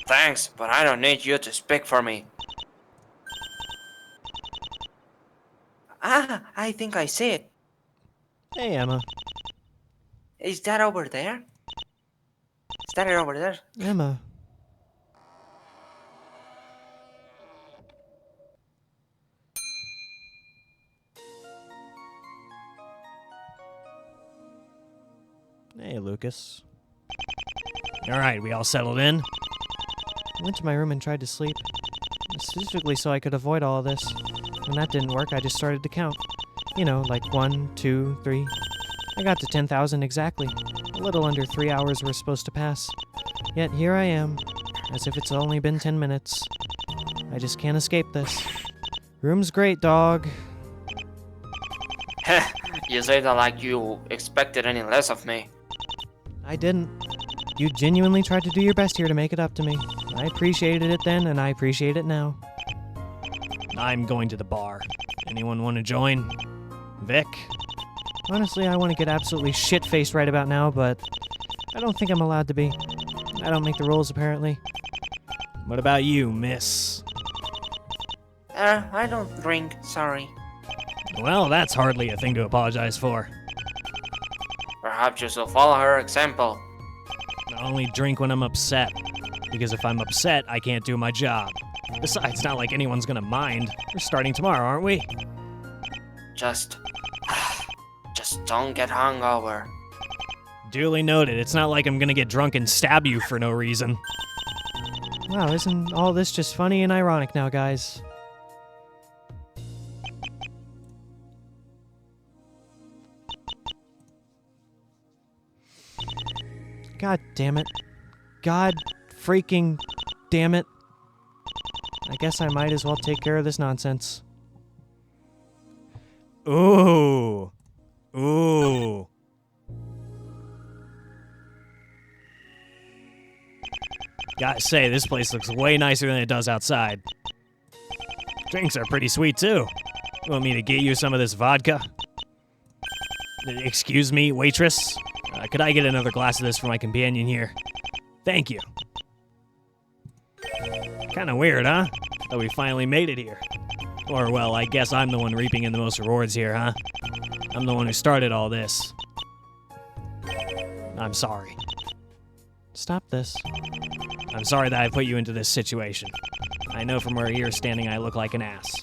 Thanks, but I don't need you to speak for me. Ah, I think I see it. Hey, Emma. Is that over there? Is that it over there? Emma. Hey, Lucas. Alright, we all settled in? I went to my room and tried to sleep. Specifically so I could avoid all of this. When that didn't work, I just started to count. You know, like 1, 2, 3. I got to 10,000 exactly. A little under 3 hours were supposed to pass. Yet here I am, as if it's only been 10 minutes. I just can't escape this. Room's great, dog. Heh, you say that like you expected any less of me. I didn't. You genuinely tried to do your best here to make it up to me. I appreciated it then, and I appreciate it now. I'm going to the bar. Anyone want to join? Vic? Honestly, I want to get absolutely shit-faced right about now, but I don't think I'm allowed to be. I don't make the rules, apparently. What about you, miss? I don't drink, sorry. Well, that's hardly a thing to apologize for. Perhaps you shall follow her example. I only drink when I'm upset. Because if I'm upset, I can't do my job. Besides, it's not like anyone's gonna mind. We're starting tomorrow, aren't we? Just don't get hungover. Duly noted. It's not like I'm gonna get drunk and stab you for no reason. Wow, isn't all this just funny and ironic now, guys? God damn it. God freaking damn it. I guess I might as well take care of this nonsense. Ooh. Ooh. Gotta say, this place looks way nicer than it does outside. Drinks are pretty sweet, too. You want me to get you some of this vodka? Excuse me, waitress? Could I get another glass of this for my companion here? Thank you. Kinda weird, huh? That we finally made it here. Or, well, I guess I'm the one reaping in the most rewards here, huh? I'm the one who started all this. I'm sorry. Stop this. I'm sorry that I put you into this situation. I know from where you're standing I look like an ass.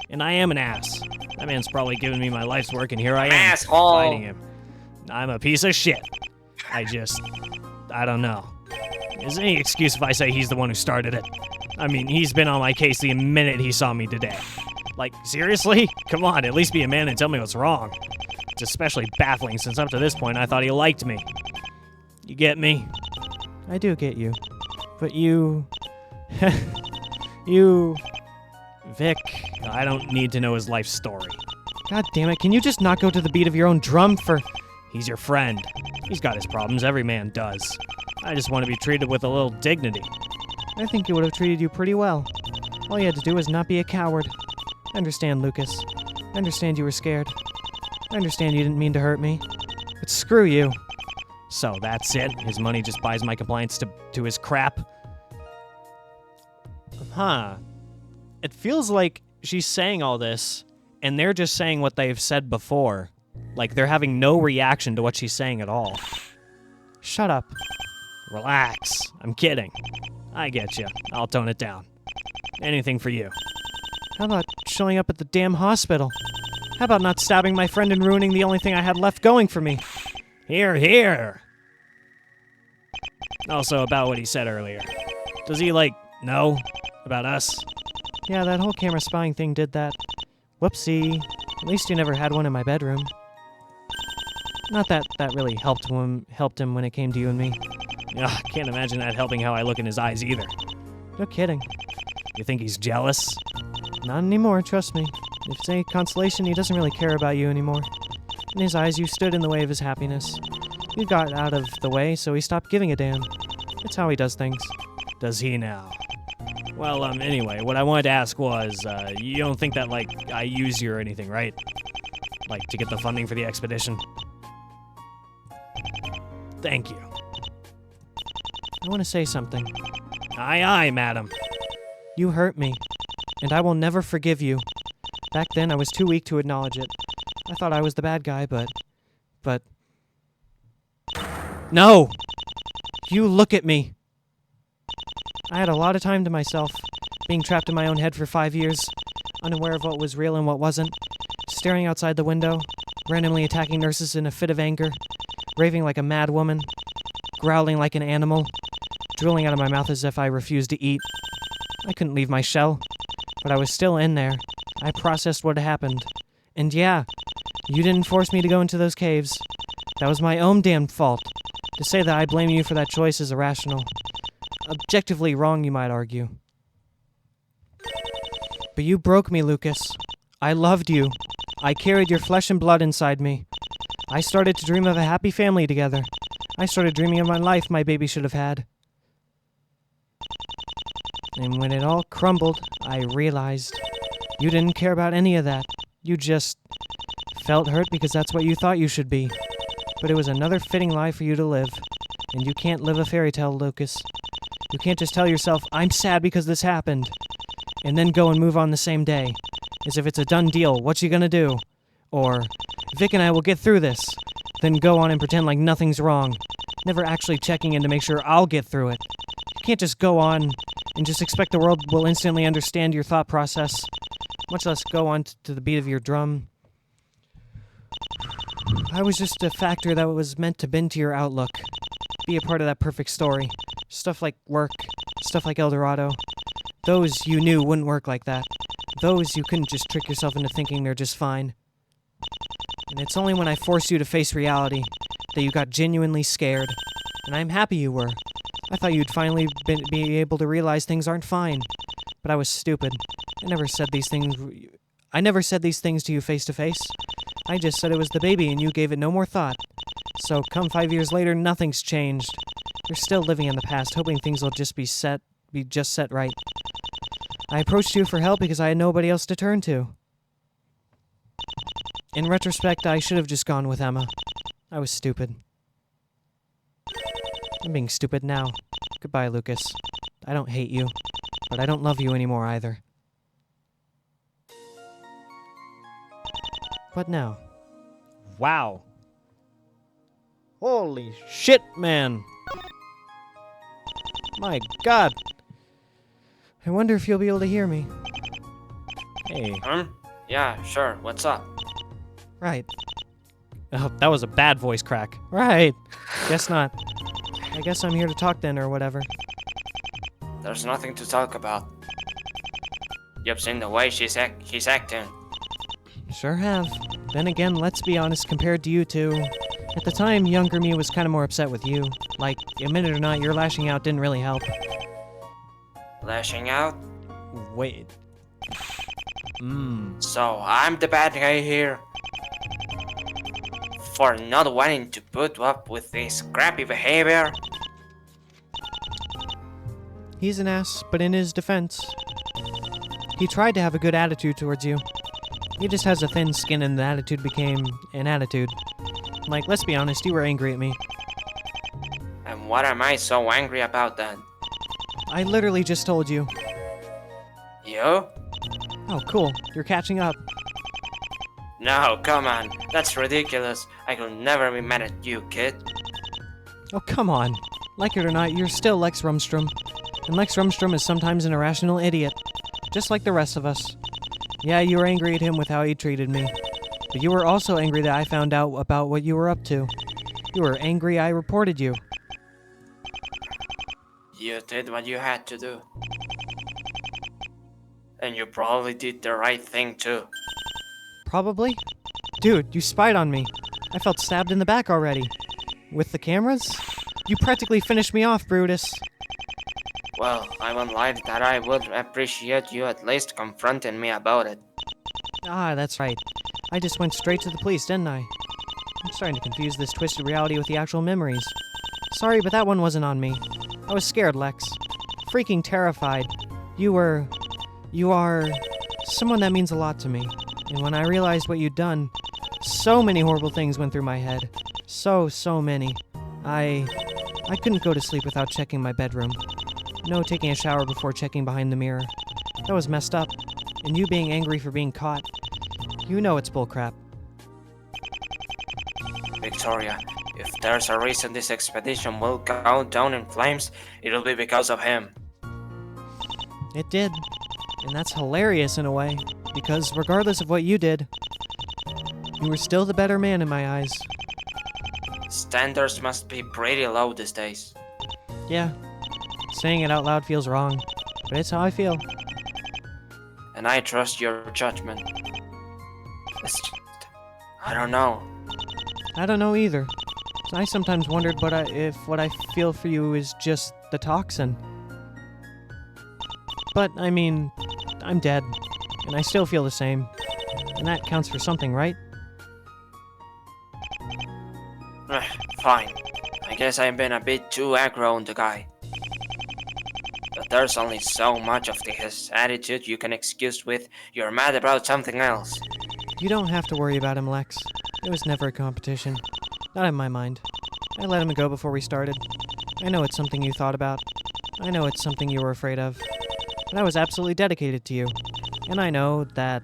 And I am an ass. That man's probably given me my life's work and here I am, Asshole. fighting him. I'm a piece of shit. I don't know. Is any excuse if I say he's the one who started it? I mean, he's been on my case the minute he saw me today. Like, seriously? Come on, at least be a man and tell me what's wrong. It's especially baffling since up to this point I thought he liked me. You get me? I do get you. But you... you... Vic, I don't need to know his life story. God damn it, can you just not go to the beat of your own drum for... He's your friend. He's got his problems, every man does. I just want to be treated with a little dignity. I think he would have treated you pretty well. All you had to do was not be a coward. I understand, Lucas. I understand you were scared. I understand you didn't mean to hurt me. But screw you. So that's it? His money just buys my compliance to his crap? Huh. It feels like she's saying all this, and they're just saying what they've said before. Like, they're having no reaction to what she's saying at all. Shut up. Relax. I'm kidding. I get you. I'll tone it down. Anything for you. How about showing up at the damn hospital? How about not stabbing my friend and ruining the only thing I had left going for me? Here, here. Also, about what he said earlier. Does he, know about us? Yeah, that whole camera spying thing did that. Whoopsie. At least you never had one in my bedroom. Not that that really helped him when it came to you and me. Ugh, can't imagine that helping how I look in his eyes either. No kidding. You think he's jealous? Not anymore, trust me. If it's any consolation, he doesn't really care about you anymore. In his eyes, you stood in the way of his happiness. You got out of the way, so he stopped giving a damn. It's how he does things. Does he now? Well, anyway, what I wanted to ask was, you don't think that, I use you or anything, right? To get the funding for the expedition? Thank you. I want to say something. Aye, aye, madam. You hurt me, and I will never forgive you. Back then, I was too weak to acknowledge it. I thought I was the bad guy, but... No! You look at me! I had a lot of time to myself, being trapped in my own head for 5 years, unaware of what was real and what wasn't, staring outside the window, randomly attacking nurses in a fit of anger, raving like a mad woman, growling like an animal, drooling out of my mouth as if I refused to eat. I couldn't leave my shell, but I was still in there. I processed what had happened. And yeah, you didn't force me to go into those caves. That was my own damn fault. To say that I blame you for that choice is irrational. Objectively wrong, you might argue. But you broke me, Lucas. I loved you. I carried your flesh and blood inside me. I started to dream of a happy family together. I started dreaming of my life my baby should have had. And when it all crumbled, I realized you didn't care about any of that. You just felt hurt because that's what you thought you should be. But it was another fitting lie for you to live. And you can't live a fairy tale, Lucas. You can't just tell yourself, I'm sad because this happened, and then go and move on the same day, as if it's a done deal. What you gonna do? Or, Vic and I will get through this, then go on and pretend like nothing's wrong, never actually checking in to make sure I'll get through it. You can't just go on and just expect the world will instantly understand your thought process, much less go on to the beat of your drum. I was just a factor that was meant to bend to your outlook, be a part of that perfect story. Stuff like work, stuff like El Dorado. Those you knew wouldn't work like that. Those you couldn't just trick yourself into thinking they're just fine. And it's only when I forced you to face reality that you got genuinely scared. And I'm happy you were. I thought you'd finally be able to realize things aren't fine. But I was stupid. I never said these things to you face to face. I just said it was the baby and you gave it no more thought. So come 5 years later, nothing's changed. You're still living in the past, hoping things will just be set right. I approached you for help because I had nobody else to turn to. In retrospect, I should have just gone with Emma. I was stupid. I'm being stupid now. Goodbye, Lucas. I don't hate you, but I don't love you anymore either. What now? Wow. Holy shit, man. My God. I wonder if you'll be able to hear me. Hey. Yeah, sure. What's up? Right. Oh, that was a bad voice crack. Right. Guess not. I guess I'm here to talk then, or whatever. There's nothing to talk about. You've seen the way she's acting. Sure have. Then again, let's be honest, compared to you two, at the time, younger me was kind of more upset with you. Like, admit it or not, your lashing out didn't really help. Lashing out? Wait. So I'm the bad guy here? For not wanting to put up with this crappy behavior? He's an ass, but in his defense, he tried to have a good attitude towards you. He just has a thin skin and the attitude became an attitude. Like, let's be honest, you were angry at me. And what am I so angry about then? I literally just told you. You? Oh, cool. You're catching up. No, come on. That's ridiculous. I could never be mad at you, kid. Oh, come on. Like it or not, you're still Lex Rumstrom. And Lex Rumstrom is sometimes an irrational idiot. Just like the rest of us. Yeah, you were angry at him with how he treated me. But you were also angry that I found out about what you were up to. You were angry I reported you. You did what you had to do. And you probably did the right thing too. Probably? Dude, you spied on me. I felt stabbed in the back already. With the cameras? You practically finished me off, Brutus. Well, I won't lie that I would appreciate you at least confronting me about it. Ah, that's right. I just went straight to the police, didn't I? I'm starting to confuse this twisted reality with the actual memories. Sorry, but that one wasn't on me. I was scared, Lex. Freaking terrified. You are someone that means a lot to me. And when I realized what you'd done, so many horrible things went through my head. So many. I couldn't go to sleep without checking my bedroom. No taking a shower before checking behind the mirror. That was messed up. And you being angry for being caught. You know it's bullcrap. Victoria, if there's a reason this expedition will go down in flames, it'll be because of him. It did. And that's hilarious in a way. Because regardless of what you did, you were still the better man in my eyes. Standards must be pretty low these days. Yeah. Saying it out loud feels wrong. But it's how I feel. And I trust your judgment. It's just, I don't know. I don't know either. I sometimes wondered if what I feel for you is just the toxin. But, I mean, I'm dead. And I still feel the same. And that counts for something, right? Fine. I guess I've been a bit too aggro on the guy. But there's only so much of his attitude you can excuse with you're mad about something else. You don't have to worry about him, Lex. It was never a competition. Not in my mind. I let him go before we started. I know it's something you thought about. I know it's something you were afraid of. But I was absolutely dedicated to you. And I know that...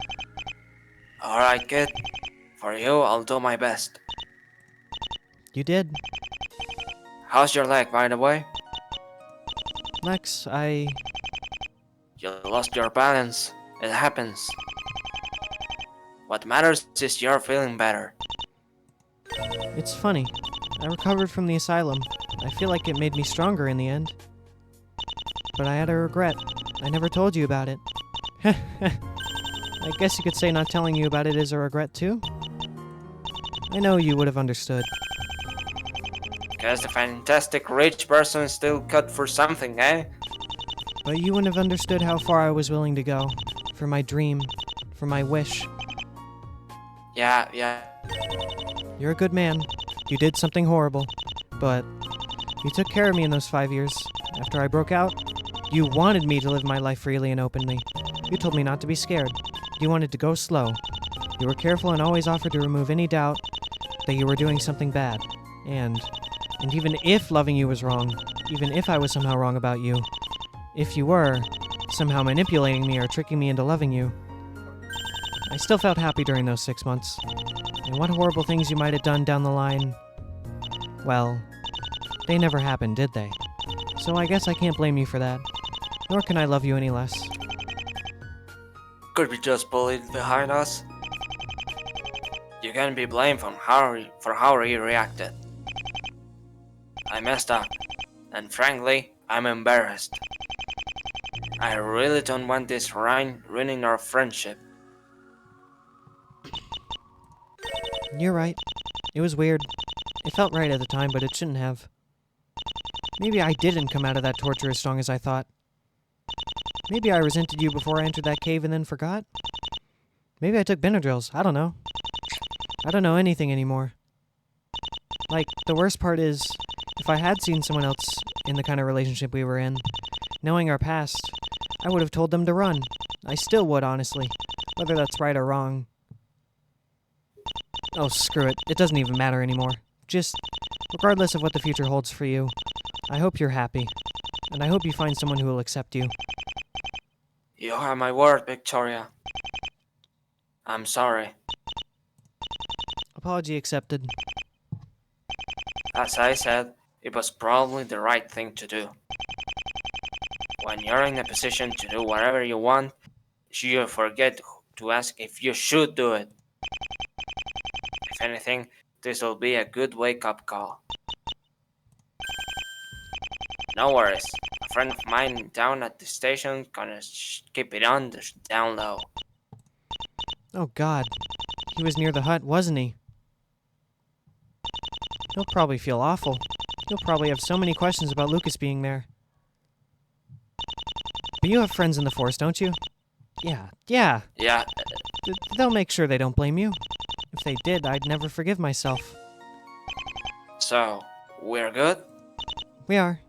Alright, kid. For you, I'll do my best. You did. How's your leg, by the way? Lex, You lost your balance. It happens. What matters is you're feeling better. It's funny. I recovered from the asylum. I feel like it made me stronger in the end. But I had a regret. I never told you about it. I guess you could say not telling you about it is a regret too? I know you would have understood. Guess the fantastic rich person is still cut for something, eh? But you wouldn't have understood how far I was willing to go. For my dream. For my wish. Yeah. You're a good man. You did something horrible. But you took care of me in those 5 years. After I broke out, you wanted me to live my life freely and openly. You told me not to be scared. You wanted to go slow. You were careful and always offered to remove any doubt that you were doing something bad. And even if loving you was wrong, even if I was somehow wrong about you, if you were somehow manipulating me or tricking me into loving you, I still felt happy during those 6 months. And what horrible things you might have done down the line, well, they never happened, did they? So I guess I can't blame you for that. Nor can I love you any less. Could we just bullied behind us? You can't be blamed for how he reacted. I messed up, and frankly, I'm embarrassed. I really don't want this ruining our friendship. You're right. It was weird. It felt right at the time, but it shouldn't have. Maybe I didn't come out of that torture as strong as I thought. Maybe I resented you before I entered that cave and then forgot. Maybe I took Benadryls. I don't know. I don't know anything anymore. Like, the worst part is, if I had seen someone else in the kind of relationship we were in, knowing our past, I would have told them to run. I still would, honestly. Whether that's right or wrong. Oh, screw it. It doesn't even matter anymore. Just, regardless of what the future holds for you, I hope you're happy. And I hope you find someone who will accept you. You have my word, Victoria. I'm sorry. Apology accepted. As I said, it was probably the right thing to do. When you're in a position to do whatever you want, you forget to ask if you should do it. If anything, this will be a good wake-up call. No worries. A friend of mine down at the station gonna keep it on the down low. Oh, God. He was near the hut, wasn't he? He'll probably feel awful. He'll probably have so many questions about Lucas being there. But you have friends in the force, don't you? Yeah. Yeah, They'll make sure they don't blame you. If they did, I'd never forgive myself. so, we're good? We are.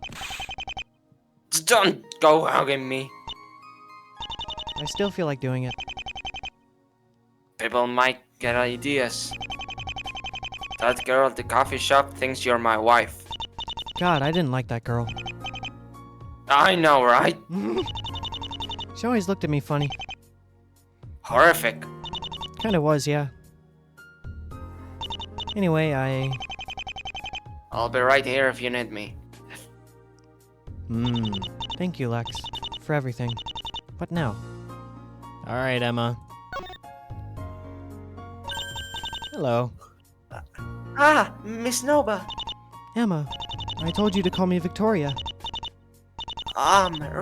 Don't go hugging me. I still feel like doing it. People might get ideas. That girl at the coffee shop thinks you're my wife. God, I didn't like that girl. I know, right? She always looked at me funny. Horrific. Kinda was, yeah. Anyway, I'll be right here if you need me. Thank you, Lex, for everything. What now? Alright, Emma. Hello. Ah, Miss Nova. Emma, I told you to call me Victoria.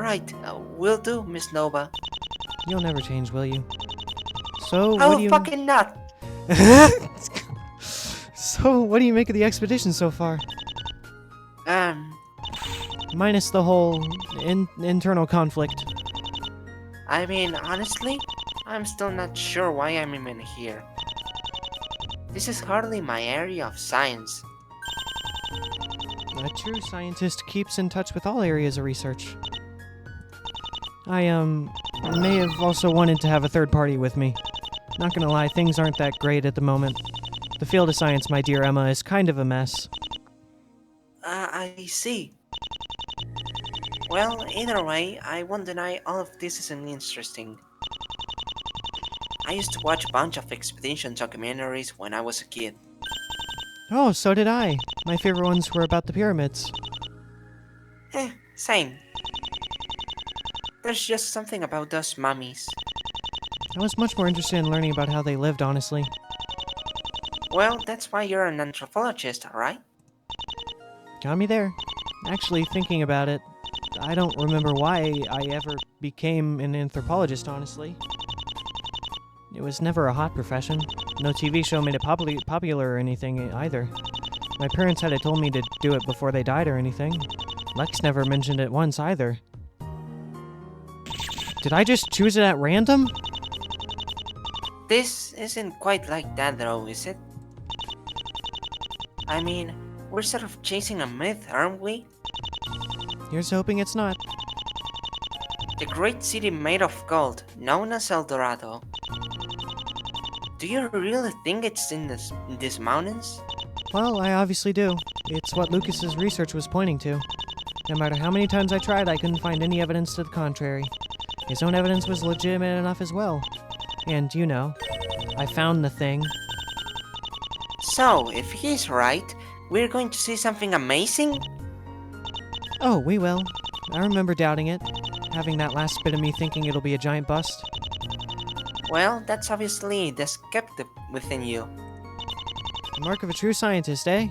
Right. Will do, Miss Nova. You'll never change, will you? So, what Oh, do you... fucking not. So, what do you make of the expedition so far? Minus the whole internal conflict. I mean, honestly, I'm still not sure why I'm even here. This is hardly my area of science. A true scientist keeps in touch with all areas of research. I, may have also wanted to have a third party with me. Not gonna lie, things aren't that great at the moment. The field of science, my dear Emma, is kind of a mess. I see. Well, either way, I won't deny all of this isn't interesting. I used to watch a bunch of expedition documentaries when I was a kid. Oh, so did I. My favorite ones were about the pyramids. Same. There's just something about those mummies. I was much more interested in learning about how they lived, honestly. Well, that's why you're an anthropologist, right? Got me there. Actually, thinking about it, I don't remember why I ever became an anthropologist, honestly. It was never a hot profession. No TV show made it popular or anything either. My parents had told me to do it before they died or anything. Lex never mentioned it once either. Did I just choose it at random? This isn't quite like that though, is it? I mean, we're sort of chasing a myth, aren't we? Here's hoping it's not. The great city made of gold, known as El Dorado. Do you really think it's in these mountains? Well, I obviously do. It's what Lucas's research was pointing to. No matter how many times I tried, I couldn't find any evidence to the contrary. His own evidence was legitimate enough as well. And, you know, I found the thing. So, if he's right, we're going to see something amazing? Oh, we will. I remember doubting it. Having that last bit of me thinking it'll be a giant bust. Well, that's obviously the skeptic within you. The mark of a true scientist, eh?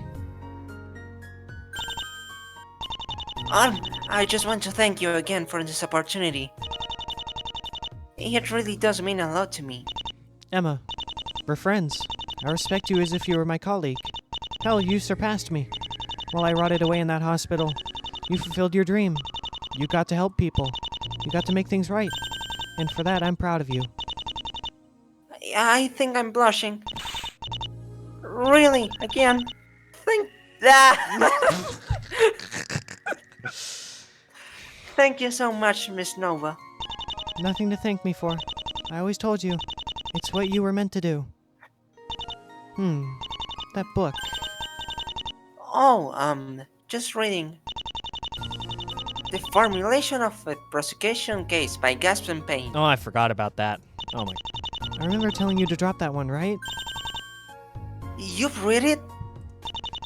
I just want to thank you again for this opportunity. It really does mean a lot to me. Emma, we're friends. I respect you as if you were my colleague. Hell, you surpassed me. While I rotted away in that hospital, you fulfilled your dream. You got to help people. You got to make things right. And for that, I'm proud of you. I think I'm blushing. Really? Again? Thank... Ah! Thank you so much, Miss Nova. Nothing to thank me for. I always told you. It's what you were meant to do. That book. Oh, just reading. The formulation of a prosecution case by Gaspin Payne. Oh, I forgot about that. Oh my. I remember telling you to drop that one, right? You've read it?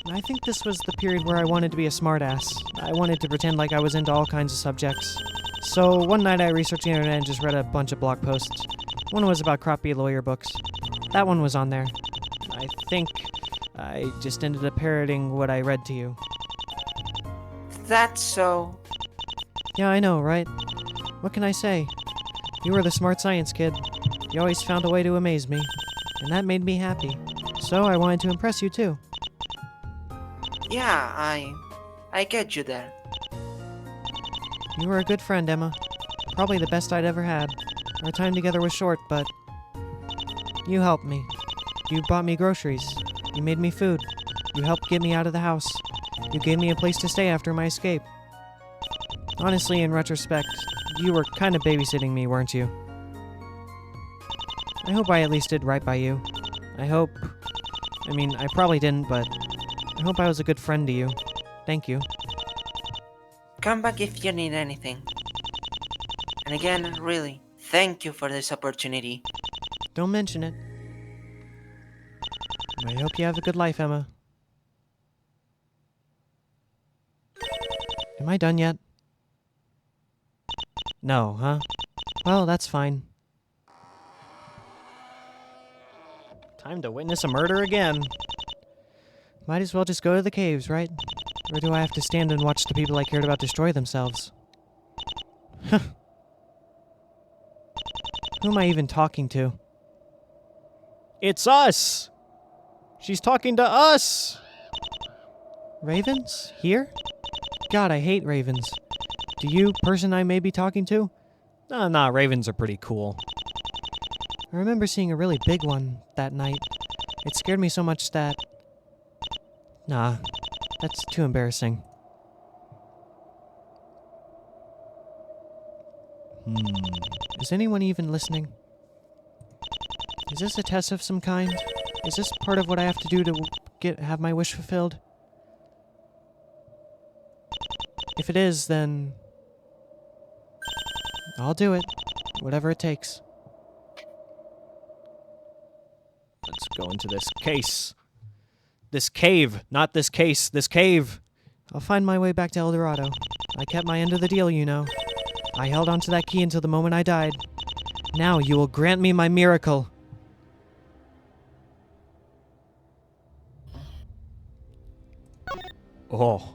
I think this was the period where I wanted to be a smartass. I wanted to pretend like I was into all kinds of subjects. So one night I researched the internet and just read a bunch of blog posts. One was about crappy lawyer books. That one was on there. I think I just ended up parroting what I read to you. That's so... Yeah, I know, right? What can I say? You were the smart science kid. You always found a way to amaze me. And that made me happy. So I wanted to impress you too. Yeah, I get you there. You were a good friend, Emma. Probably the best I'd ever had. Our time together was short, but... You helped me. You bought me groceries. You made me food. You helped get me out of the house. You gave me a place to stay after my escape. Honestly, in retrospect, you were kind of babysitting me, weren't you? I hope I at least did right by you. I probably didn't, but I hope I was a good friend to you. Thank you. Come back if you need anything. And again, really, thank you for this opportunity. Don't mention it. I hope you have a good life, Emma. Am I done yet? No, huh? Well, that's fine. Time to witness a murder again. Might as well just go to the caves, right? Or do I have to stand and watch the people I cared about destroy themselves? Who am I even talking to? It's us! She's talking to us! Ravens? Here? God, I hate ravens. Do you, person I may be talking to? Nah, ravens are pretty cool. I remember seeing a really big one that night. It scared me so much that... Nah, that's too embarrassing. Is anyone even listening? Is this a test of some kind? Is this part of what I have to do to have my wish fulfilled? If it is, then... I'll do it. Whatever it takes. Let's go into this case. This cave, not this case, this cave. I'll find my way back to El Dorado. I kept my end of the deal, you know. I held onto that key until the moment I died. Now you will grant me my miracle. Oh.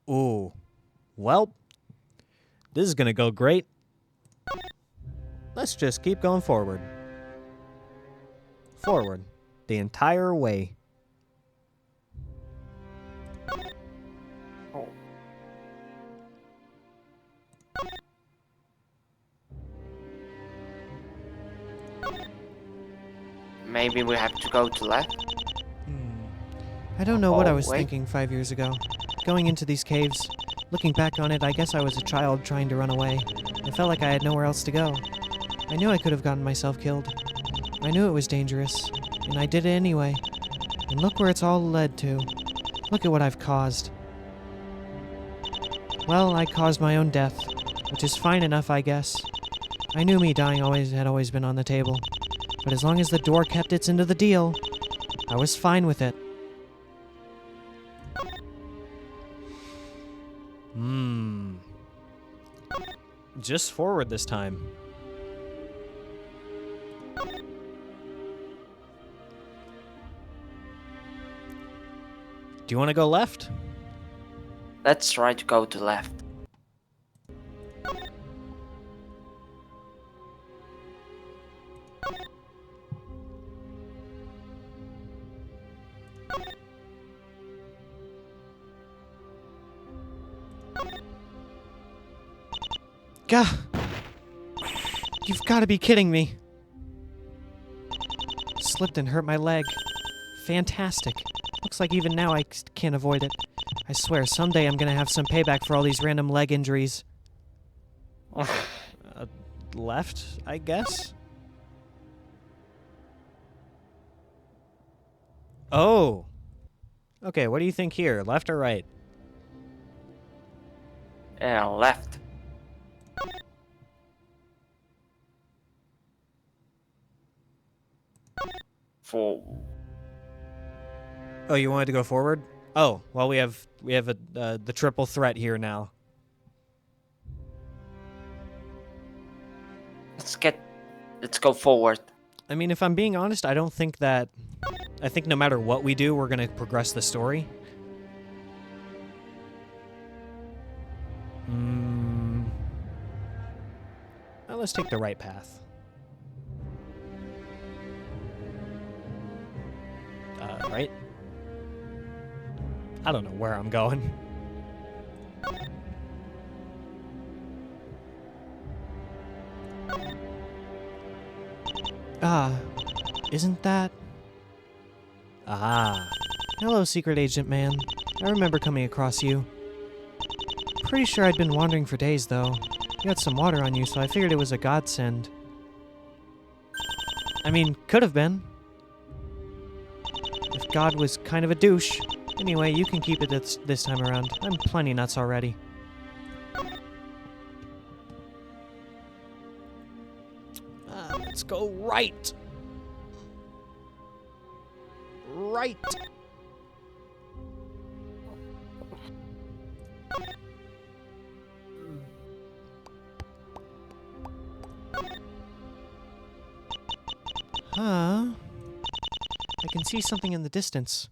Ooh. Well, this is gonna go great. Let's just keep going forward. Forward. The entire way. Oh. Maybe we have to go to left? I don't know what I was wait. thinking 5 years ago. Going into these caves. Looking back on it, I guess I was a child trying to run away. I felt like I had nowhere else to go. I knew I could have gotten myself killed. I knew it was dangerous, and I did it anyway. And look where it's all led to. Look at what I've caused. Well, I caused my own death, which is fine enough, I guess. I knew me dying had always been on the table. But as long as the door kept its end of the deal, I was fine with it. Just forward this time. Do you want to go left? Let's try to go to left. Gah! You've got to be kidding me. Slipped and hurt my leg. Fantastic. Looks like even now I can't avoid it. I swear, someday I'm gonna have some payback for all these random leg injuries. Left, I guess? Oh! Okay, what do you think here? Left or right? Left. For Oh, you wanted to go forward? Oh, well, we have the triple threat here now. let's go forward. I mean, if I'm being honest, I don't think that... I think no matter what we do, we're gonna progress the story. Well, let's take the right path. Right? I don't know where I'm going. Isn't that... Ah. Hello, secret agent man. I remember coming across you. Pretty sure I'd been wandering for days, though. You had some water on you, so I figured it was a godsend. I mean, could have been. If God was kind of a douche. Anyway, you can keep it this time around. I'm plenty nuts already. Let's go right. Right. Huh? I can see something in the distance.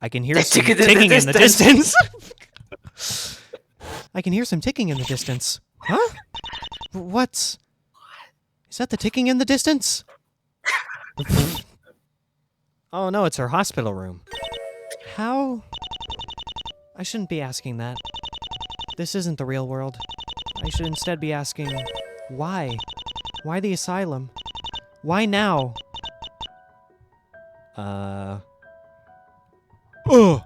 I can hear some ticking in the distance. I can hear some ticking in the distance. Huh? What's... Is that the ticking in the distance? Oh no, it's her hospital room. How? I shouldn't be asking that. This isn't the real world. I should instead be asking, why? Why the asylum? Why now? Oh!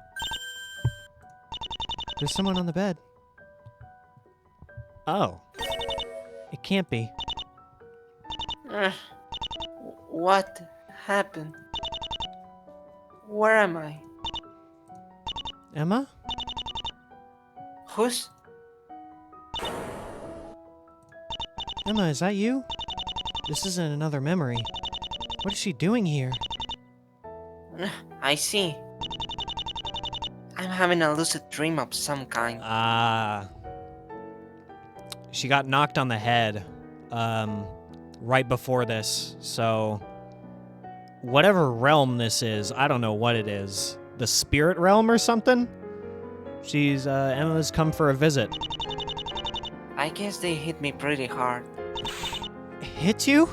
There's someone on the bed. Oh. It can't be. What happened? Where am I? Emma? Who's... Emma, is that you? This isn't another memory. What is she doing here? I see. I'm having a lucid dream of some kind. She got knocked on the head, right before this, so... Whatever realm this is, I don't know what it is. The spirit realm or something? She's, Emma's come for a visit. I guess they hit me pretty hard. Hit you?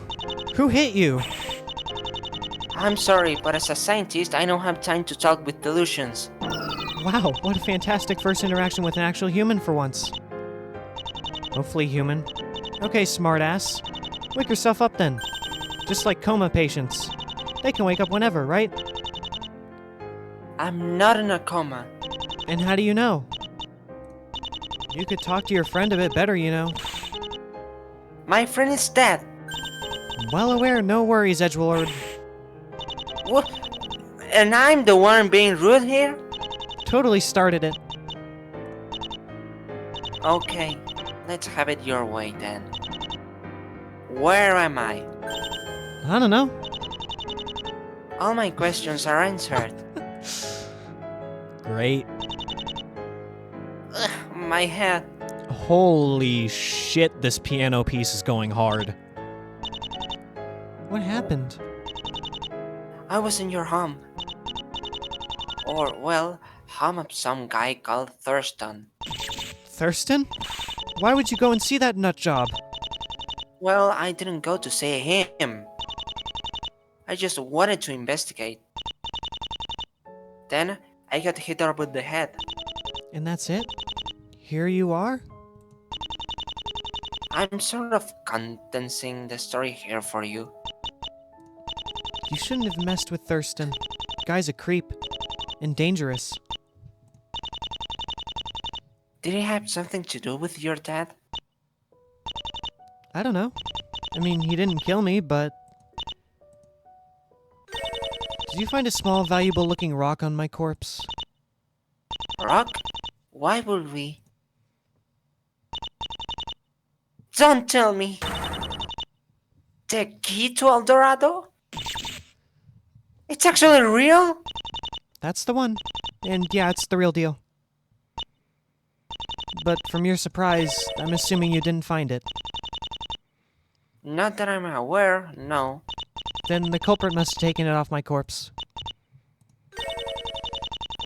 Who hit you? I'm sorry, but as a scientist, I don't have time to talk with delusions. Wow, what a fantastic first interaction with an actual human for once. Hopefully human. Okay, smartass. Wake yourself up then. Just like coma patients. They can wake up whenever, right? I'm not in a coma. And how do you know? You could talk to your friend a bit better, you know. My friend is dead. Well aware, no worries, Edgelord. What? And I'm the one being rude here? Totally started it. Okay, let's have it your way then. Where am I? I don't know. All my questions are answered. Great. Ugh, my head. Holy shit, this piano piece is going hard. What happened? I was in your home. Or, well, home of some guy called Thurston. Thurston? Why would you go and see that nut job? Well, I didn't go to see him. I just wanted to investigate. Then I got hit over the head. And that's it? Here you are? I'm sort of condensing the story here for you. You shouldn't have messed with Thurston. Guy's a creep. And dangerous. Did it have something to do with your dad? I don't know. I mean, he didn't kill me, but... Did you find a small, valuable-looking rock on my corpse? Rock? Why would we? Don't tell me! The key to El Dorado? It's actually real? That's the one. And yeah, it's the real deal. But from your surprise, I'm assuming you didn't find it. Not that I'm aware, no. Then the culprit must have taken it off my corpse.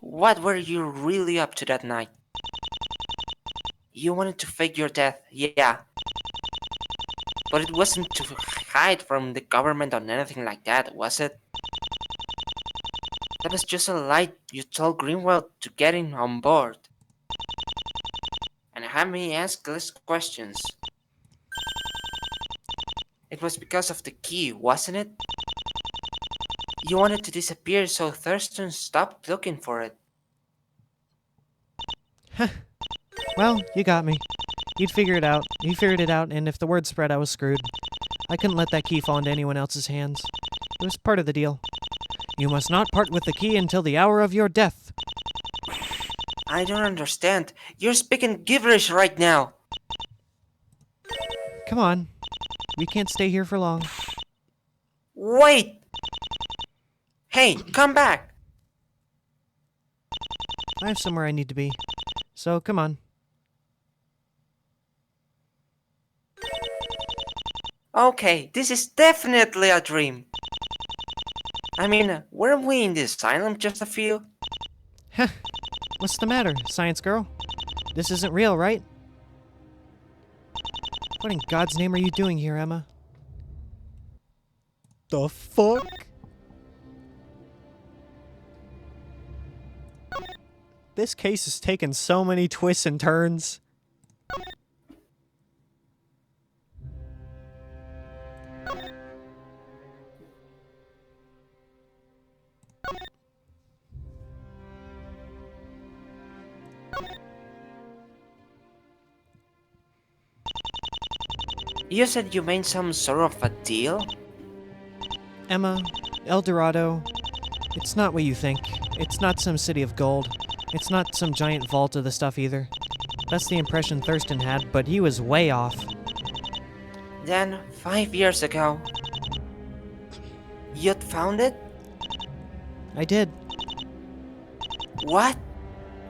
What were you really up to that night? You wanted to fake your death, yeah. But it wasn't to hide from the government or anything like that, was it? That was just a lie you told Greenwell to get him on board. And have me ask less questions. It was because of the key, wasn't it? You wanted to disappear so Thurston stopped looking for it. Well, you got me. He'd figure it out. He figured it out, and if the word spread, I was screwed. I couldn't let that key fall into anyone else's hands. It was part of the deal. You must not part with the key until the hour of your death. I don't understand. You're speaking gibberish right now. Come on. We can't stay here for long. Wait! Hey, come back! I have somewhere I need to be. So, come on. Okay, this is definitely a dream. I mean, weren't we in the asylum just a few? Heh. What's the matter, science girl? This isn't real, right? What in God's name are you doing here, Emma? The fuck? This case has taken so many twists and turns. You said you made some sort of a deal? Emma, El Dorado, it's not what you think. It's not some city of gold. It's not some giant vault of the stuff either. That's the impression Thurston had, but he was way off. Then, 5 years ago, you'd found it? I did. What?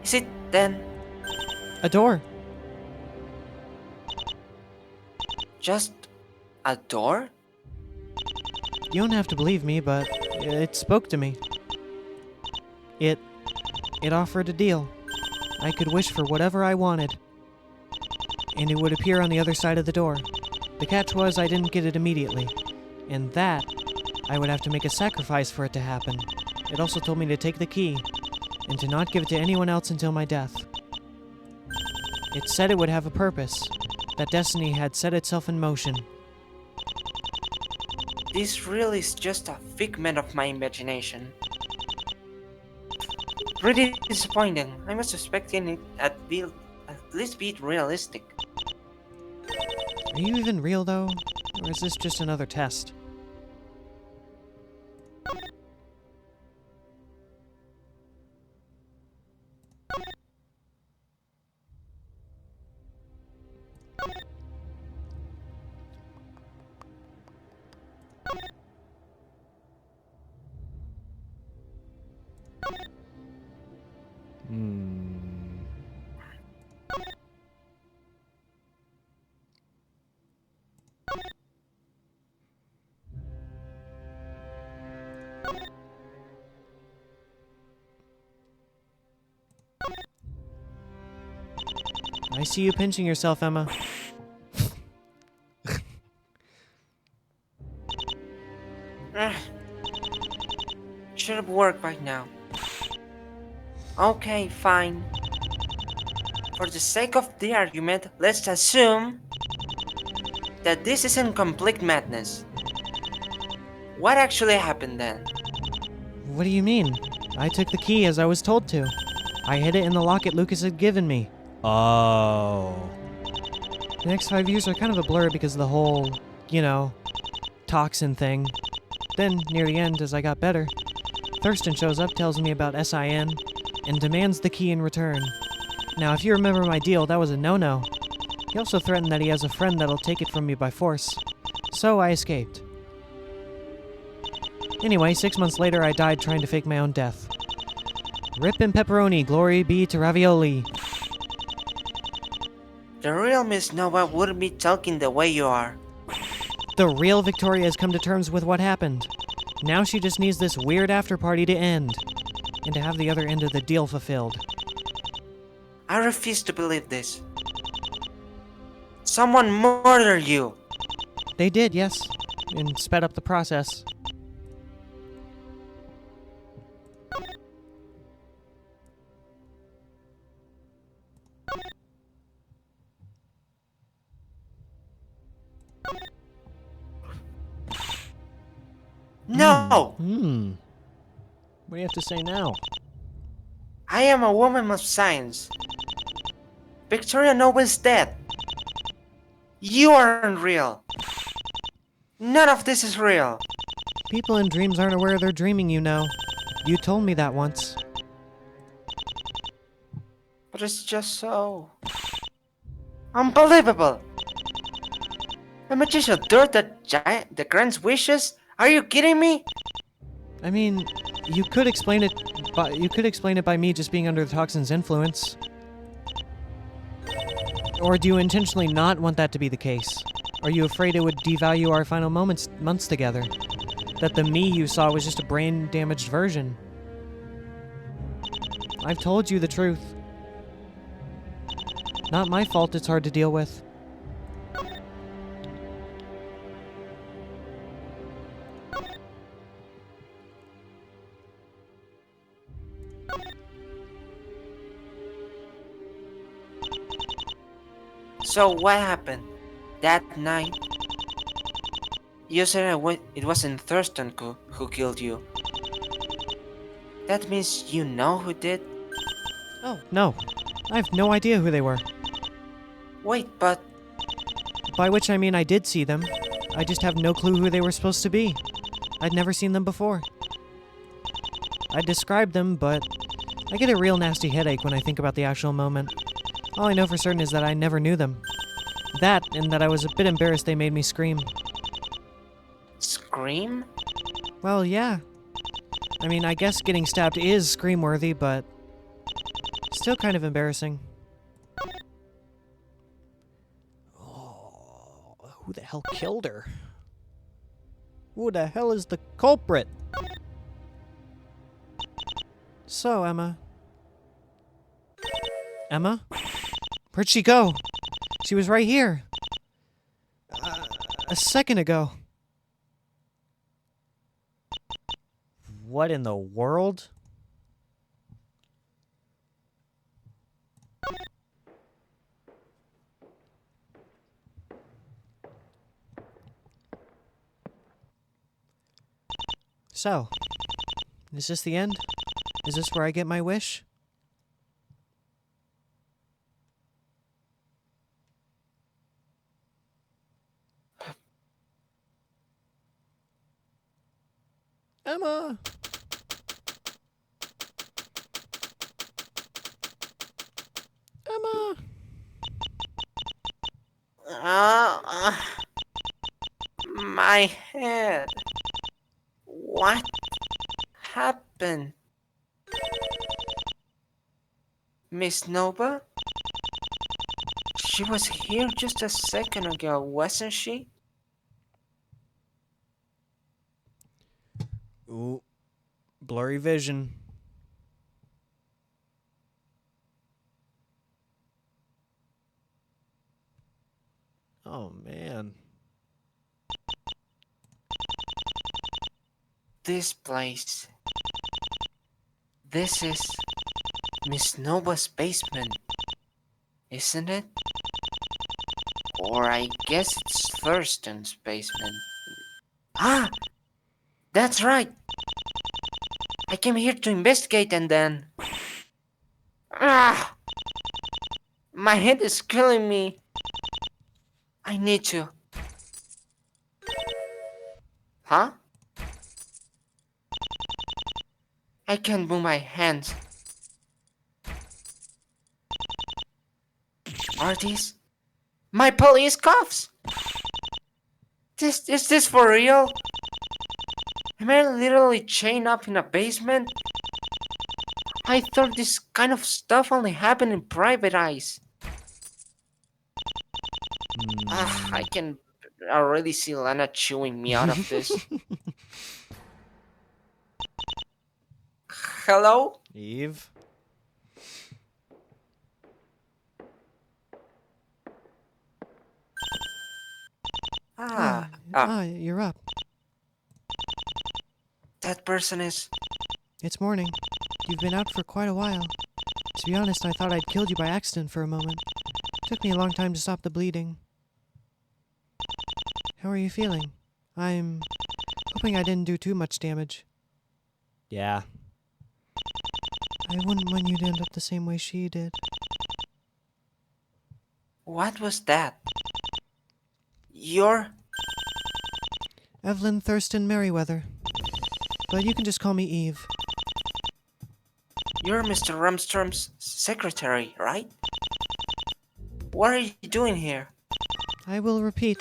Is it then A door. just a door? You don't have to believe me, but it spoke to me. It offered a deal. I could wish for whatever I wanted, and it would appear on the other side of the door. The catch was I didn't get it immediately, and that I would have to make a sacrifice for it to happen. It also told me to take the key, and to not give it to anyone else until my death. It said it would have a purpose, that destiny had set itself in motion. This really is just a figment of my imagination. Really disappointing. I was expecting it at least be realistic. Are you even real, though? Or is this just another test? see you pinching yourself, Emma. Should have worked right now. Okay, fine. For the sake of the argument, let's assume that this isn't complete madness. What actually happened then? What do you mean? I took the key as I was told to. I hid it in the locket Lucas had given me. Oh. The next 5 years are kind of a blur because of the whole, toxin thing. Then, near the end, as I got better, Thurston shows up, tells me about SIN, and demands the key in return. Now, if you remember my deal, that was a no-no. He also threatened that he has a friend that'll take it from me by force. So I escaped. Anyway, 6 months later, I died trying to fake my own death. Rip and pepperoni, glory be to ravioli. The real Miss Nova wouldn't be talking the way you are. The real Victoria has come to terms with what happened. Now she just needs this weird after-party to end, and to have the other end of the deal fulfilled. I refuse to believe this. Someone murdered you! They did, yes, and sped up the process. No! What do you have to say now? I am a woman of science. Victoria Nova's dead. You aren't real. None of this is real. People in dreams aren't aware they're dreaming, you know. You told me that once. But it's just so... unbelievable! A magician dirt that grants wishes? Are you kidding me? I mean, you could explain it by me just being under the toxin's influence. Or do you intentionally not want that to be the case? Are you afraid it would devalue our final months together? That the me you saw was just a brain-damaged version? I've told you the truth. Not my fault it's hard to deal with. So what happened? That night? You said it wasn't Thurston who killed you. That means you know who did? Oh, no. I have no idea who they were. Wait, but... By which I mean I did see them. I just have no clue who they were supposed to be. I'd never seen them before. I described them, but I get a real nasty headache when I think about the actual moment. All I know for certain is that I never knew them. That, and that I was a bit embarrassed they made me scream. Scream? Well, yeah. I mean, I guess getting stabbed is scream-worthy, but still kind of embarrassing. Oh, who the hell killed her? Who the hell is the culprit? So, Emma. Emma? Where'd she go? She was right here. A second ago. What in the world? So, is this the end? Is this where I get my wish? Emma! Emma! My head. What happened? Miss Nova? She was here just a second ago, wasn't she? Ooh, blurry vision. this place. This is Miss Nova's basement, isn't it? Or I guess it's Thurston's basement. Ah! That's right! I came here to investigate and then... Ah! My head is killing me. I need to... Huh? I can't move my hands. Are these my police cuffs? Is this for real? Am I literally chained up in a basement? I thought this kind of stuff only happened in private eyes. I can already see Lana chewing me out of this. Hello? Eve? You're up. That person is... It's morning. You've been out for quite a while. To be honest, I thought I'd killed you by accident for a moment. Took me a long time to stop the bleeding. How are you feeling? I'm hoping I didn't do too much damage. Yeah. I wouldn't want you to end up the same way she did. What was that? You're... Evelyn Thurston Merriweather. But you can just call me Eve. You're Mr. Rumstrom's secretary, right? What are you doing here? I will repeat.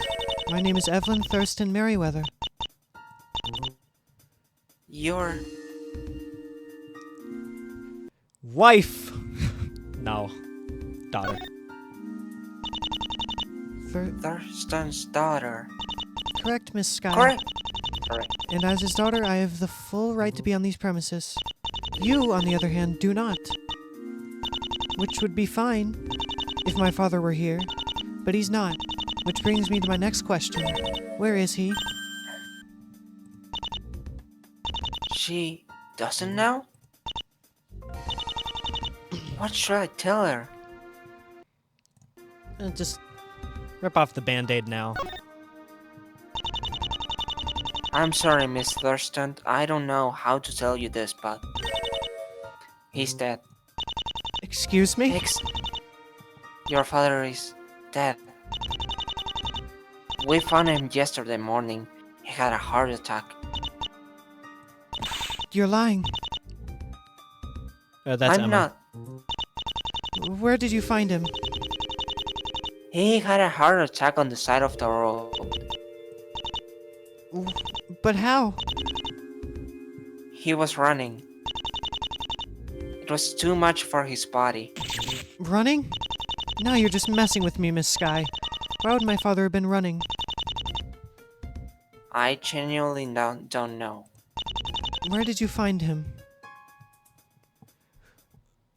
My name is Evelyn Thurston Merriweather. You're... Wife! No. Daughter. Thurston's daughter. Correct, Miss Sky. Correct. And as his daughter, I have the full right to be on these premises. You, on the other hand, do not. Which would be fine if my father were here, but he's not. Which brings me to my next question. Where is he? She doesn't know? What should I tell her? Just rip off the band-aid now. I'm sorry, Miss Thurston. I don't know how to tell you this, but... He's dead. Excuse me? Your father is dead. We found him yesterday morning. He had a heart attack. You're lying. That's I'm Emma. not. Where did you find him? He had a heart attack on the side of the road. But how? He was running. It was too much for his body. Running? No, you're just messing with me, Miss Sky. Why would my father have been running? I genuinely don't know. Where did you find him?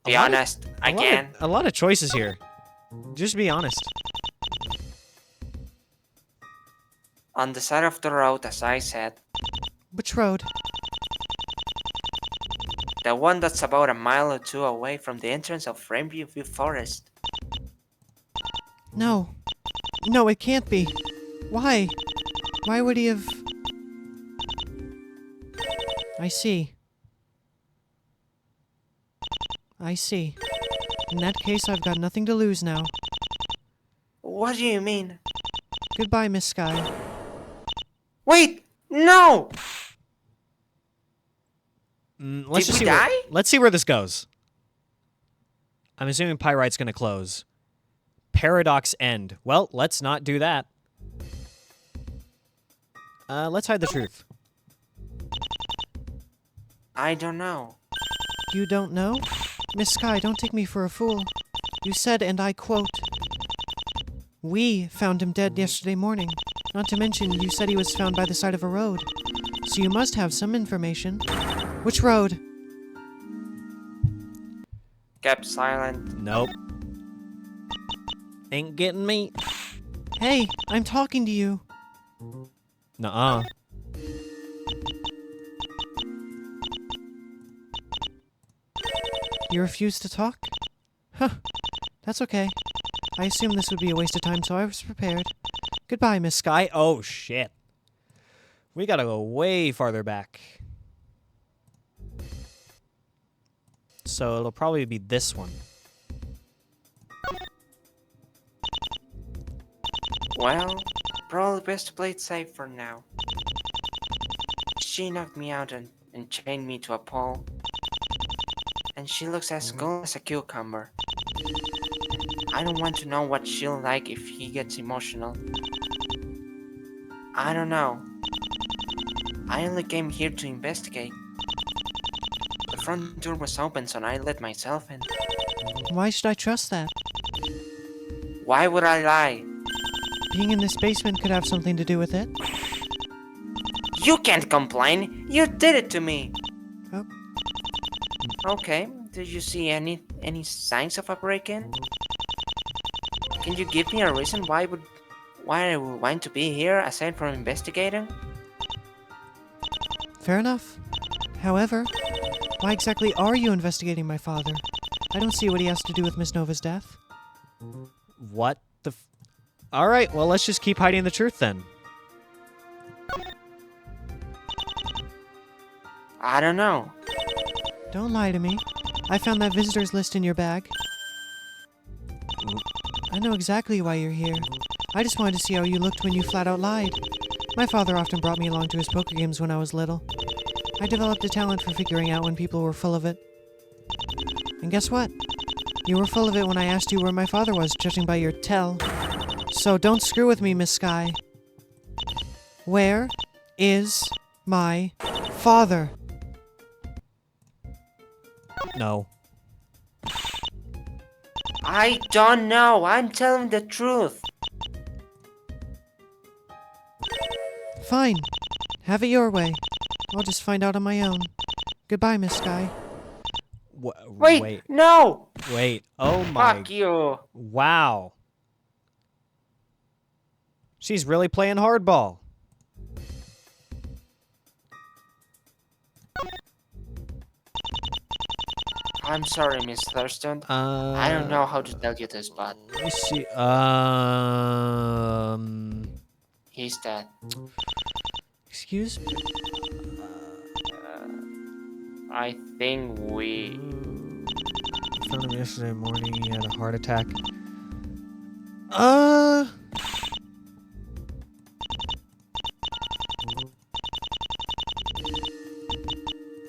Be honest, again. A lot of choices here. Just be honest. On the side of the road, as I said. Which road? The one that's about a mile or two away from the entrance of Rainview View Forest. No. No, it can't be. Why? Why would he have... I see. I see. In that case, I've got nothing to lose now. What do you mean? Goodbye, Miss Sky. Wait! No! Let's Did just we see die? Let's see where this goes. I'm assuming Pyrite's gonna close. Paradox end. Well, let's not do that. Let's hide the truth. I don't know. You don't know? Miss Sky, don't take me for a fool. You said, and I quote, "We found him dead yesterday morning. Not to mention, you said he was found by the side of a road. So you must have some information. Which road?" Kept silent. Nope. Ain't getting me. Hey, I'm talking to you. Nuh-uh. You refuse to talk? Huh. That's okay. I assumed this would be a waste of time, so I was prepared. Goodbye, Miss Sky. Oh, shit. We gotta go way farther back. So it'll probably be this one. Well, probably best to play it safe for now. She knocked me out and chained me to a pole. And she looks as cool as a cucumber. I don't want to know what she'll like if he gets emotional. I don't know. I only came here to investigate. The front door was open, so I let myself in. Why should I trust that? Why would I lie? Being in this basement could have something to do with it. You can't complain. You did it to me. Oh. Okay. Did you see any signs of a break-in? Can you give me a reason why I would want to be here aside from investigating? Fair enough. However, why exactly are you investigating my father? I don't see what he has to do with Miss Nova's death. What the Alright, well, let's just keep hiding the truth then. I don't know. Don't lie to me. I found that visitor's list in your bag. I know exactly why you're here. I just wanted to see how you looked when you flat out lied. My father often brought me along to his poker games when I was little. I developed a talent for figuring out when people were full of it. And guess what? You were full of it when I asked you where my father was, judging by your tell. So don't screw with me, Miss Sky. Where is my father? No. I don't know. I'm telling the truth. Fine. Have it your way. I'll just find out on my own. Goodbye, Miss Sky. Wait, no! Wait. Oh my. Fuck you. Wow. She's really playing hardball. I'm sorry, Miss Thurston. I don't know how to tell you this, but Let me see. he's dead. Excuse me? I think we... Found him yesterday morning. He had a heart attack.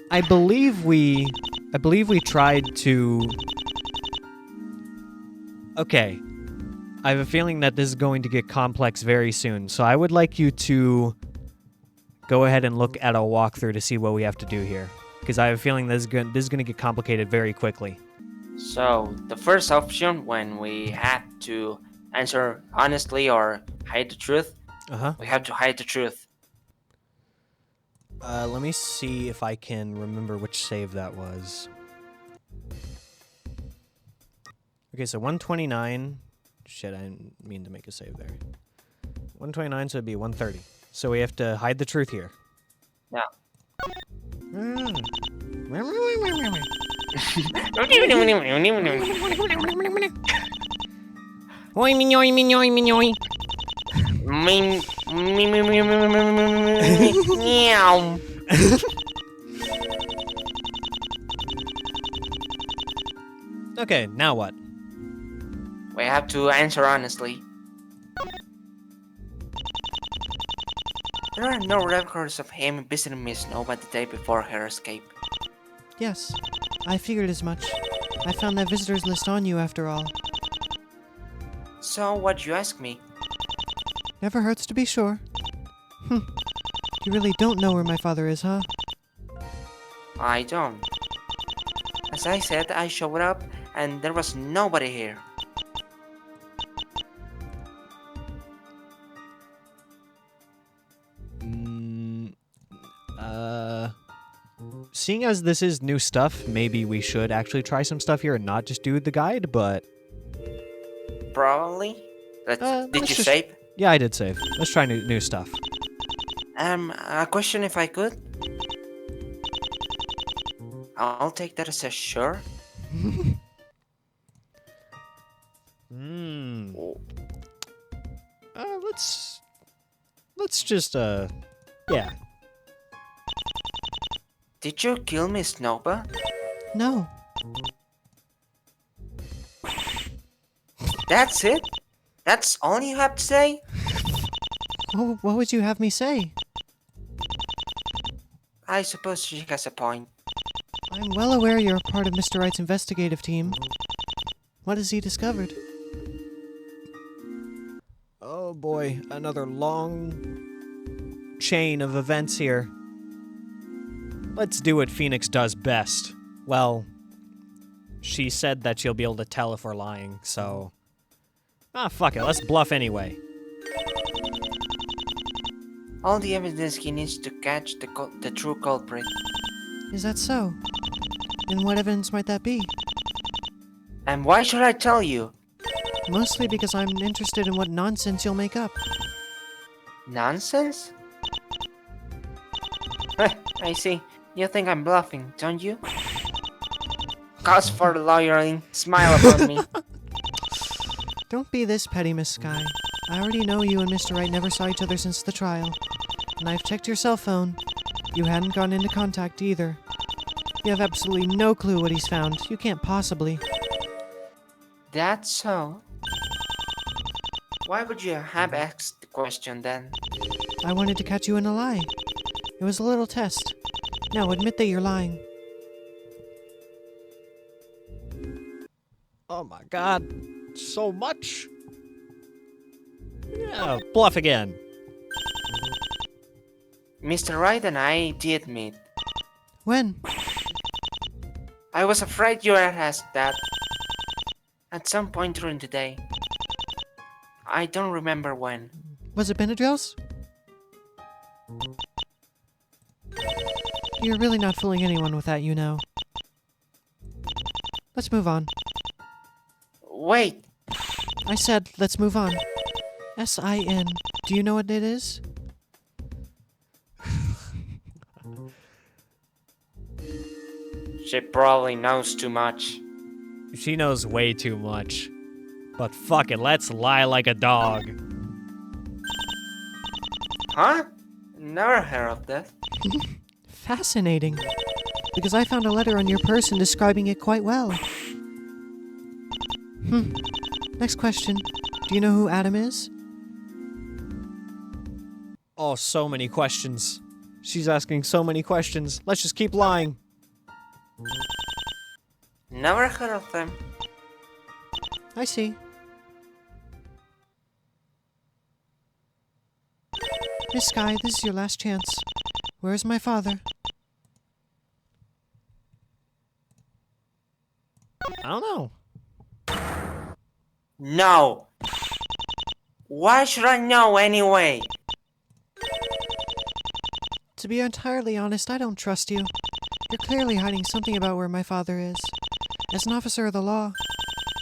I believe we tried to... Okay. I have a feeling that this is going to get complex very soon, so I would like you to go ahead and look at a walkthrough to see what we have to do here. Because I have a feeling this is going to get complicated very quickly. So, the first option, when we have to answer honestly or hide the truth, Uh-huh. we have to hide the truth. Let me see if I can remember which save that was. Okay, so 129. Shit, I didn't mean to make a save there. 129, so it'd be 130. So we have to hide the truth here. Yeah. Oi, minoy, minoy, minoy. Meow. Okay, now what? We have to answer honestly. There are no records of him visiting Miss Nova the day before her escape. Yes, I figured as much. I found that visitor's list on you after all. So, what'd you ask me? Never hurts to be sure. You really don't know where my father is, huh? I don't. As I said, I showed up and there was nobody here. Seeing as this is new stuff, maybe we should actually try some stuff here and not just do the guide, but... Probably. Did let's you just- save? Yeah, I did save. Let's try new stuff. A question if I could? I'll take that as a sure. just, yeah. Did you kill Miss Nova? No. That's it? That's all you have to say? What would you have me say? I suppose she has a point. I'm well aware you're a part of Mr. Wright's investigative team. What has he discovered? Oh boy, another long chain of events here. Let's do what Phoenix does best. Well, she said that she'll be able to tell if we're lying, so... Ah, fuck it, let's bluff anyway. All the evidence he needs to catch the true culprit. Is that so? And what evidence might that be? And why should I tell you? Mostly because I'm interested in what nonsense you'll make up. Nonsense? I see. You think I'm bluffing, don't you? Cause for lawyering, smile upon me. Don't be this petty, Miss Sky. I already know you and Mr. Wright never saw each other since the trial. And I've checked your cell phone. You hadn't gone into contact either. You have absolutely no clue what he's found. You can't possibly. That's so. Why would you have asked the question then? I wanted to catch you in a lie. It was a little test. Now admit that you're lying. Oh my god, so much. Yeah, bluff again. Mr. Wright and I did meet. When? I was afraid you had asked that. At some point during the day. I don't remember when. Was it Benadryl's? You're really not fooling anyone with that, you know. Let's move on. Wait! I said, let's move on. S-I-N. Do you know what it is? She probably knows too much. She knows way too much. But fuck it, let's lie like a dog. Huh? Never heard of that. Fascinating. Because I found a letter on your person describing it quite well. Next question. Do you know who Adam is? Oh, so many questions. She's asking so many questions. Let's just keep lying. Never heard of them. I see. Miss Sky, this is your last chance. Where is my father? I don't know. No! Why should I know anyway? To be entirely honest, I don't trust you. You're clearly hiding something about where my father is. As an officer of the law,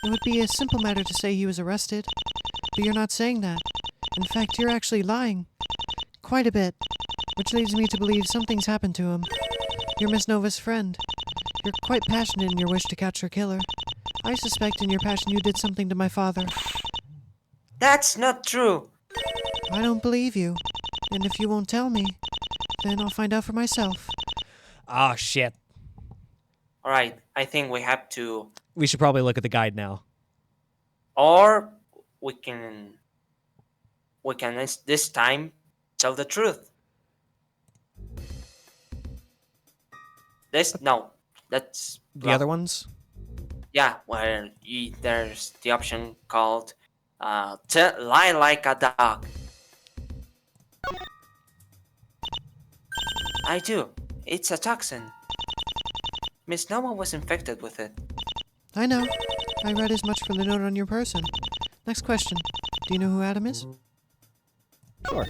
it would be a simple matter to say he was arrested. But you're not saying that. In fact, you're actually lying. Quite a bit. Which leads me to believe something's happened to him. You're Miss Nova's friend. You're quite passionate in your wish to catch her killer. I suspect in your passion you did something to my father. That's not true. I don't believe you. And if you won't tell me, then I'll find out for myself. Oh, shit. Alright, I think we have to... We should probably look at the guide now. Or we can this time tell the truth. That's The other ones? Yeah, where there's the option called lie like a dog. I do. It's a toxin. Miss Nova was infected with it. I know. I read as much from the note on your person. Next question. Do you know who Adam is? Sure.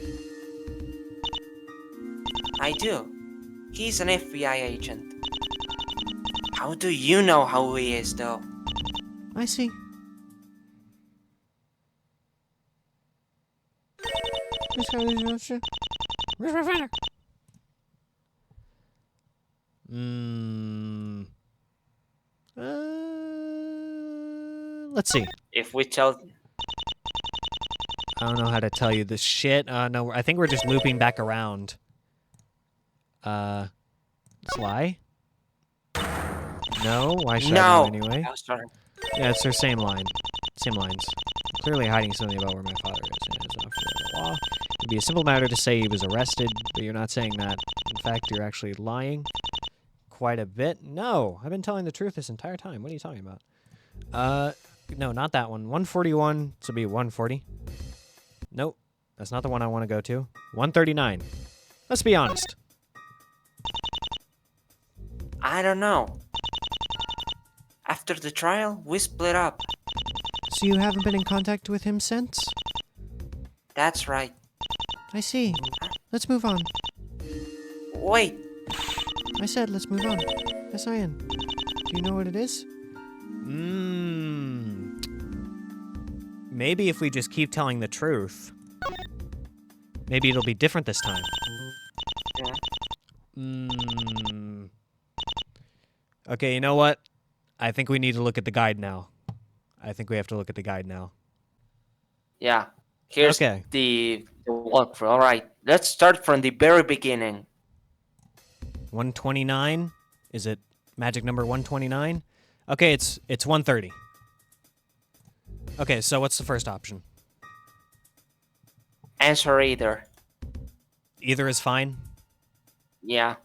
I do. He's an FBI agent. How do you know how he is, though? I see. Let's see. If we tell... I don't know how to tell you this shit. No, I think we're just looping back around. Sly? No? Why should I know No! anyway? Oh, sorry. Yeah, it's their same line. Same lines. Clearly hiding something about where my father is. And it's not fair to the law. It'd be a simple matter to say he was arrested, but you're not saying that. In fact, you're actually lying quite a bit. No! I've been telling the truth this entire time. What are you talking about? No, not that one. 141. This will be 140. Nope. That's not the one I want to go to. 139. Let's be honest. I don't know. After the trial, we split up. So you haven't been in contact with him since? That's right. I see. Let's move on. Wait, I said let's move on. S.I.N. Do you know what it is? Maybe if we just keep telling the truth, maybe it'll be different this time. Okay, you know what? I think we need to look at the guide now. I think we have to look at the guide now. yeah. Here's Okay. the walkthrough. All right, let's start from the very beginning. 129? Is it magic number 129? Okay, it's 130. Okay, so what's the first option? Answer either. Either is fine. Yeah.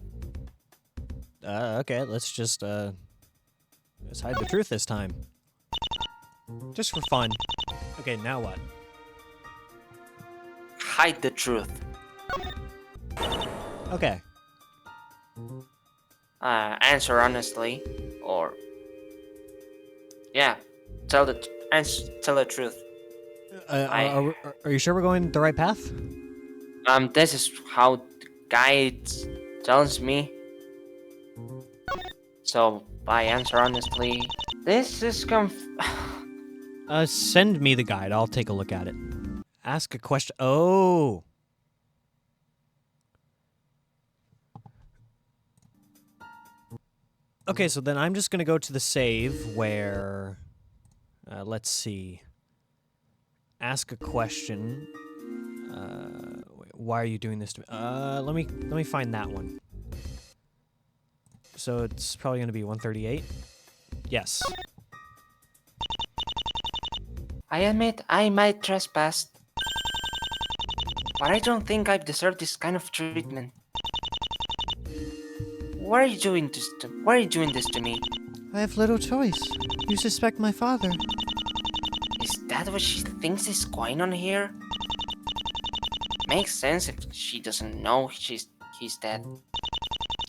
Okay, let's just let's hide the truth this time. Just for fun. Okay, now what? Hide the truth. Okay. Answer honestly, or yeah, tell the truth. Are you sure we're going the right path? This is how the guide tells me. So I answer honestly. This is Send me the guide. I'll take a look at it. Ask a question. Oh. Okay, so then I'm just going to go to the save where, let's see. Ask a question. Why are you doing this to me? Let me find that one. So it's probably going to be 138. Yes. I admit I might trespass, but I don't think I've deserved this kind of treatment. Why are you doing this to me? I have little choice. You suspect my father. Is that what she thinks is going on here? Makes sense if she doesn't know he's dead.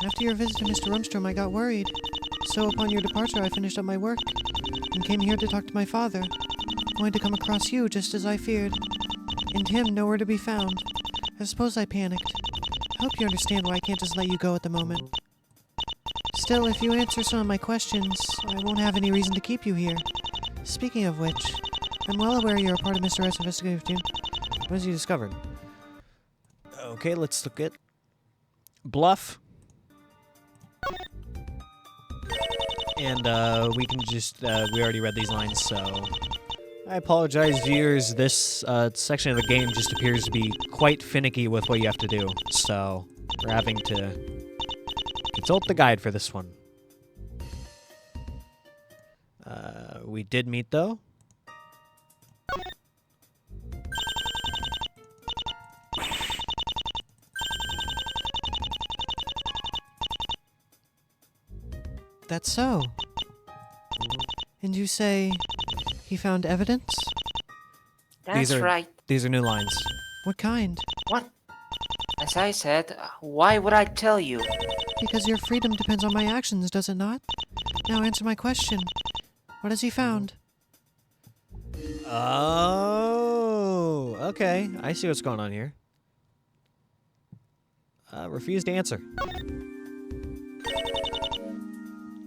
After your visit to Mr. Rumstrom, I got worried. So upon your departure, I finished up my work and came here to talk to my father, only to come across you just as I feared, and him nowhere to be found. I suppose I panicked. I hope you understand why I can't just let you go at the moment. Still, if you answer some of my questions, I won't have any reason to keep you here. Speaking of which, I'm well aware you're a part of Mr. Wright's investigative team. What has he discovered? Okay, let's look at bluff. And we can just, we already read these lines, so I apologize, viewers. This section of the game just appears to be quite finicky with what you have to do, so we're having to consult the guide for this one. We did meet, though. That's so. And you say he found evidence? That's right. These are new lines. What kind? What? As I said, why would I tell you? Because your freedom depends on my actions, does it not? Now answer my question. What has he found? Oh, okay. I see what's going on here. Refuse to answer.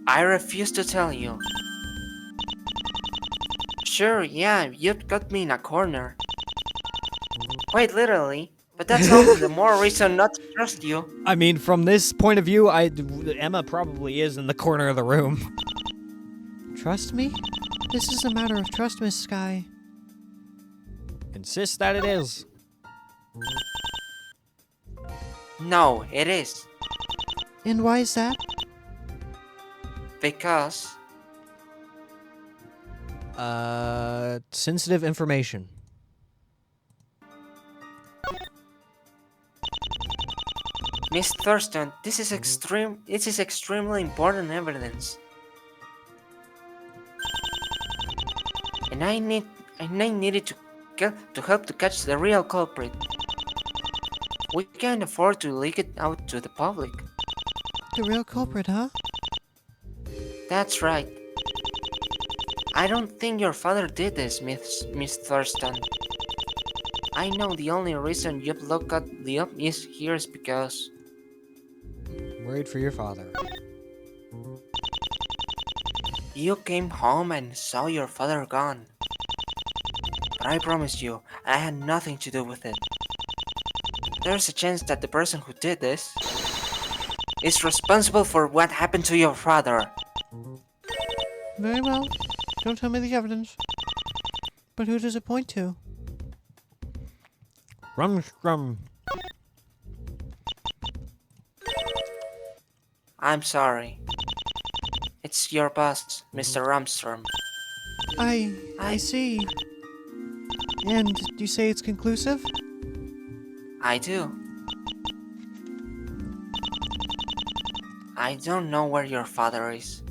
I refuse to tell you. Sure, yeah, you've got me in a corner. Quite literally, but that's all the more reason not to trust you. I mean, from this point of view, Emma probably is in the corner of the room. Trust me? This is a matter of trust, Miss Sky. Insist that it is. No, it is. And why is that? Because Sensitive information. Miss Thurston, this is extremely important evidence. And I needed to help to catch the real culprit. We can't afford to leak it out to the public. The real culprit, huh? That's right. I don't think your father did this, Miss Thurston. I know the only reason you've looked at the up is here is because Worried for your father. you came home and saw your father gone. But I promise you, I had nothing to do with it. There's a chance that the person who did this is responsible for what happened to your father. Very well. Don't tell me the evidence. But who does it point to? Rumstrum. I'm sorry. It's your boss, Mr. Rumstrom. I see. And you say it's conclusive? I do. I don't know where your father is.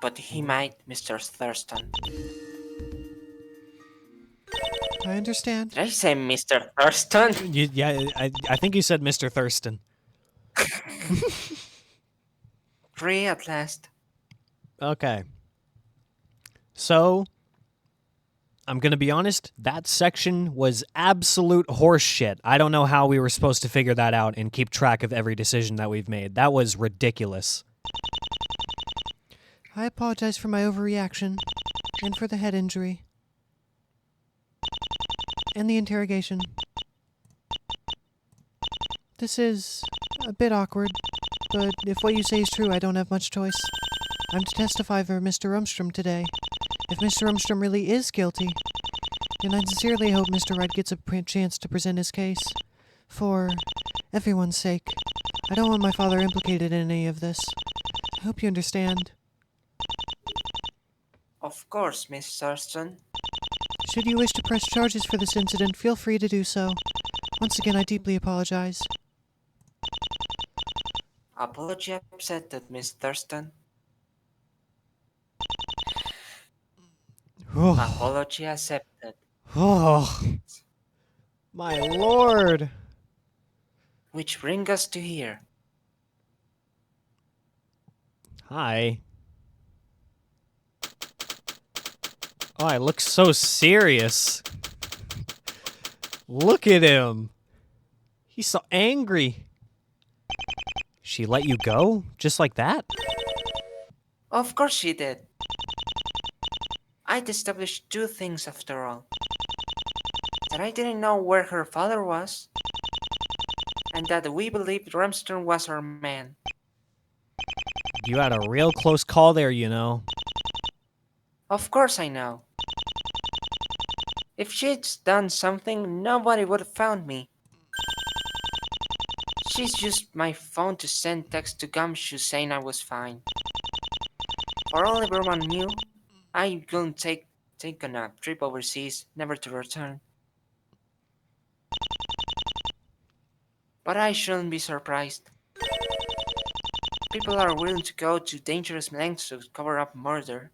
But he might, Mr. Thurston. I understand. Did I say Mr. Thurston? I think you said Mr. Thurston. 3 at last. Okay. So, I'm going to be honest, that section was absolute horseshit. I don't know how we were supposed to figure that out and keep track of every decision that we've made. That was ridiculous. I apologize for my overreaction, and for the head injury. And the interrogation. This is a bit awkward, but if what you say is true, I don't have much choice. I'm to testify for Mr. Rumstrom today. If Mr. Rumstrom really is guilty, then I sincerely hope Mr. Wright gets a chance to present his case. For everyone's sake. I don't want my father implicated in any of this. I hope you understand. Of course, Miss Thurston. Should you wish to press charges for this incident, feel free to do so. Once again, I deeply apologize. Apology accepted, Miss Thurston. Apology accepted. Oh, my lord. Which brings us to here. Hi. Oh, I look so serious. Look at him. He's so angry. She let you go? Just like that? Of course she did. I'd established 2 things after all. That I didn't know where her father was, and that we believed Ramston was our man. You had a real close call there, you know. Of course I know. If she'd done something, nobody would have found me. She's used my phone to send text to Gumshoe saying I was fine. For all everyone knew, I couldn't take on a trip overseas, never to return. But I shouldn't be surprised. People are willing to go to dangerous lengths to cover up murder.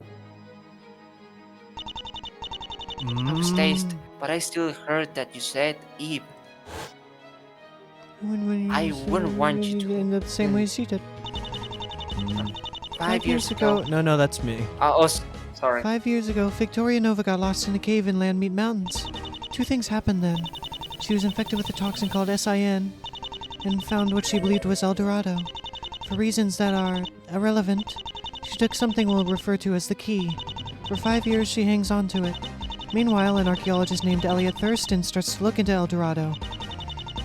I was dazed, but I still heard that you said Eve. I wouldn't want you to. In the same way as you did. 5 years ago. No, that's me. Sorry. 5 years ago, Victoria Nova got lost in a cave in Landmeat Mountains. 2 things happened then. She was infected with a toxin called SIN, and found what she believed was El Dorado. For reasons that are irrelevant, she took something we'll refer to as the key. For 5 years, she hangs on to it. Meanwhile, an archaeologist named Elliot Thurston starts to look into El Dorado.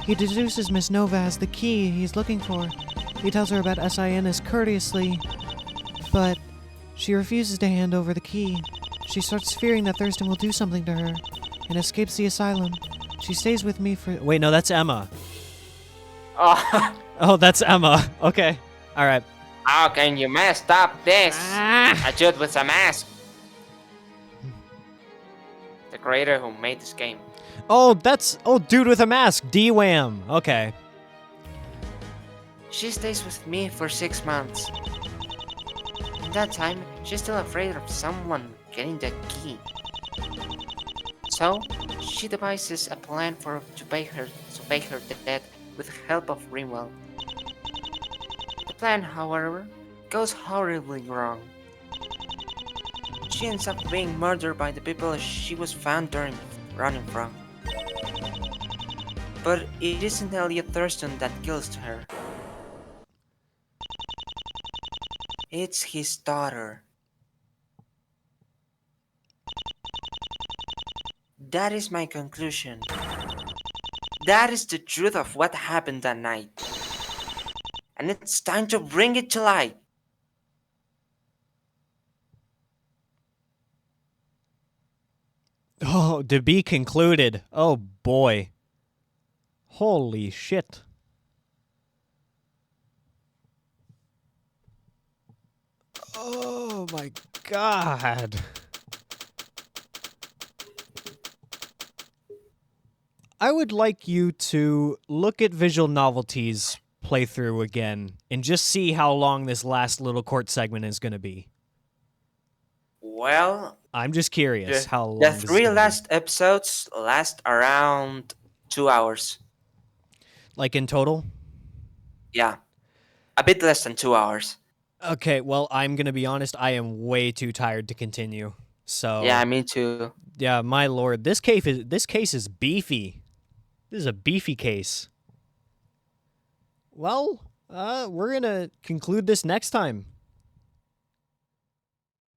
He deduces Miss Nova as the key he's looking for. He tells her about SIN as courteously, but she refuses to hand over the key. She starts fearing that Thurston will do something to her. and escapes the asylum. She stays with me for... Wait, no, that's Emma. Oh, Oh, that's Emma. Okay. All right. how can you mess up this? Ah. A dude with a mask. The creator who made this game. Oh, that's... Oh, dude with a mask. D-Wham. Okay. She stays with me for 6 months. In that time, she's still afraid of someone getting the key. So, she devises a plan to pay her debt with help of Rimwell. The plan, however, goes horribly wrong. She ends up being murdered by the people she was found running from. But it isn't Elliot Thurston that kills her. It's his daughter. That is my conclusion. That is the truth of what happened that night. And it's time to bring it to light. Oh, to be concluded. Oh, boy. Holy shit. Oh, my God. I would like you to look at Visual Novelties playthrough again and just see how long this last little court segment is going to be. Well, I'm just curious how long the this is 3 gonna last episodes last around 2 hours. be. Like in total? Yeah, a bit less than 2 hours. Okay, well, I'm going to be honest. I am way too tired to continue. So, Yeah, me too. yeah, my lord. This case is beefy. This is a beefy case. Well, we're going to conclude this next time.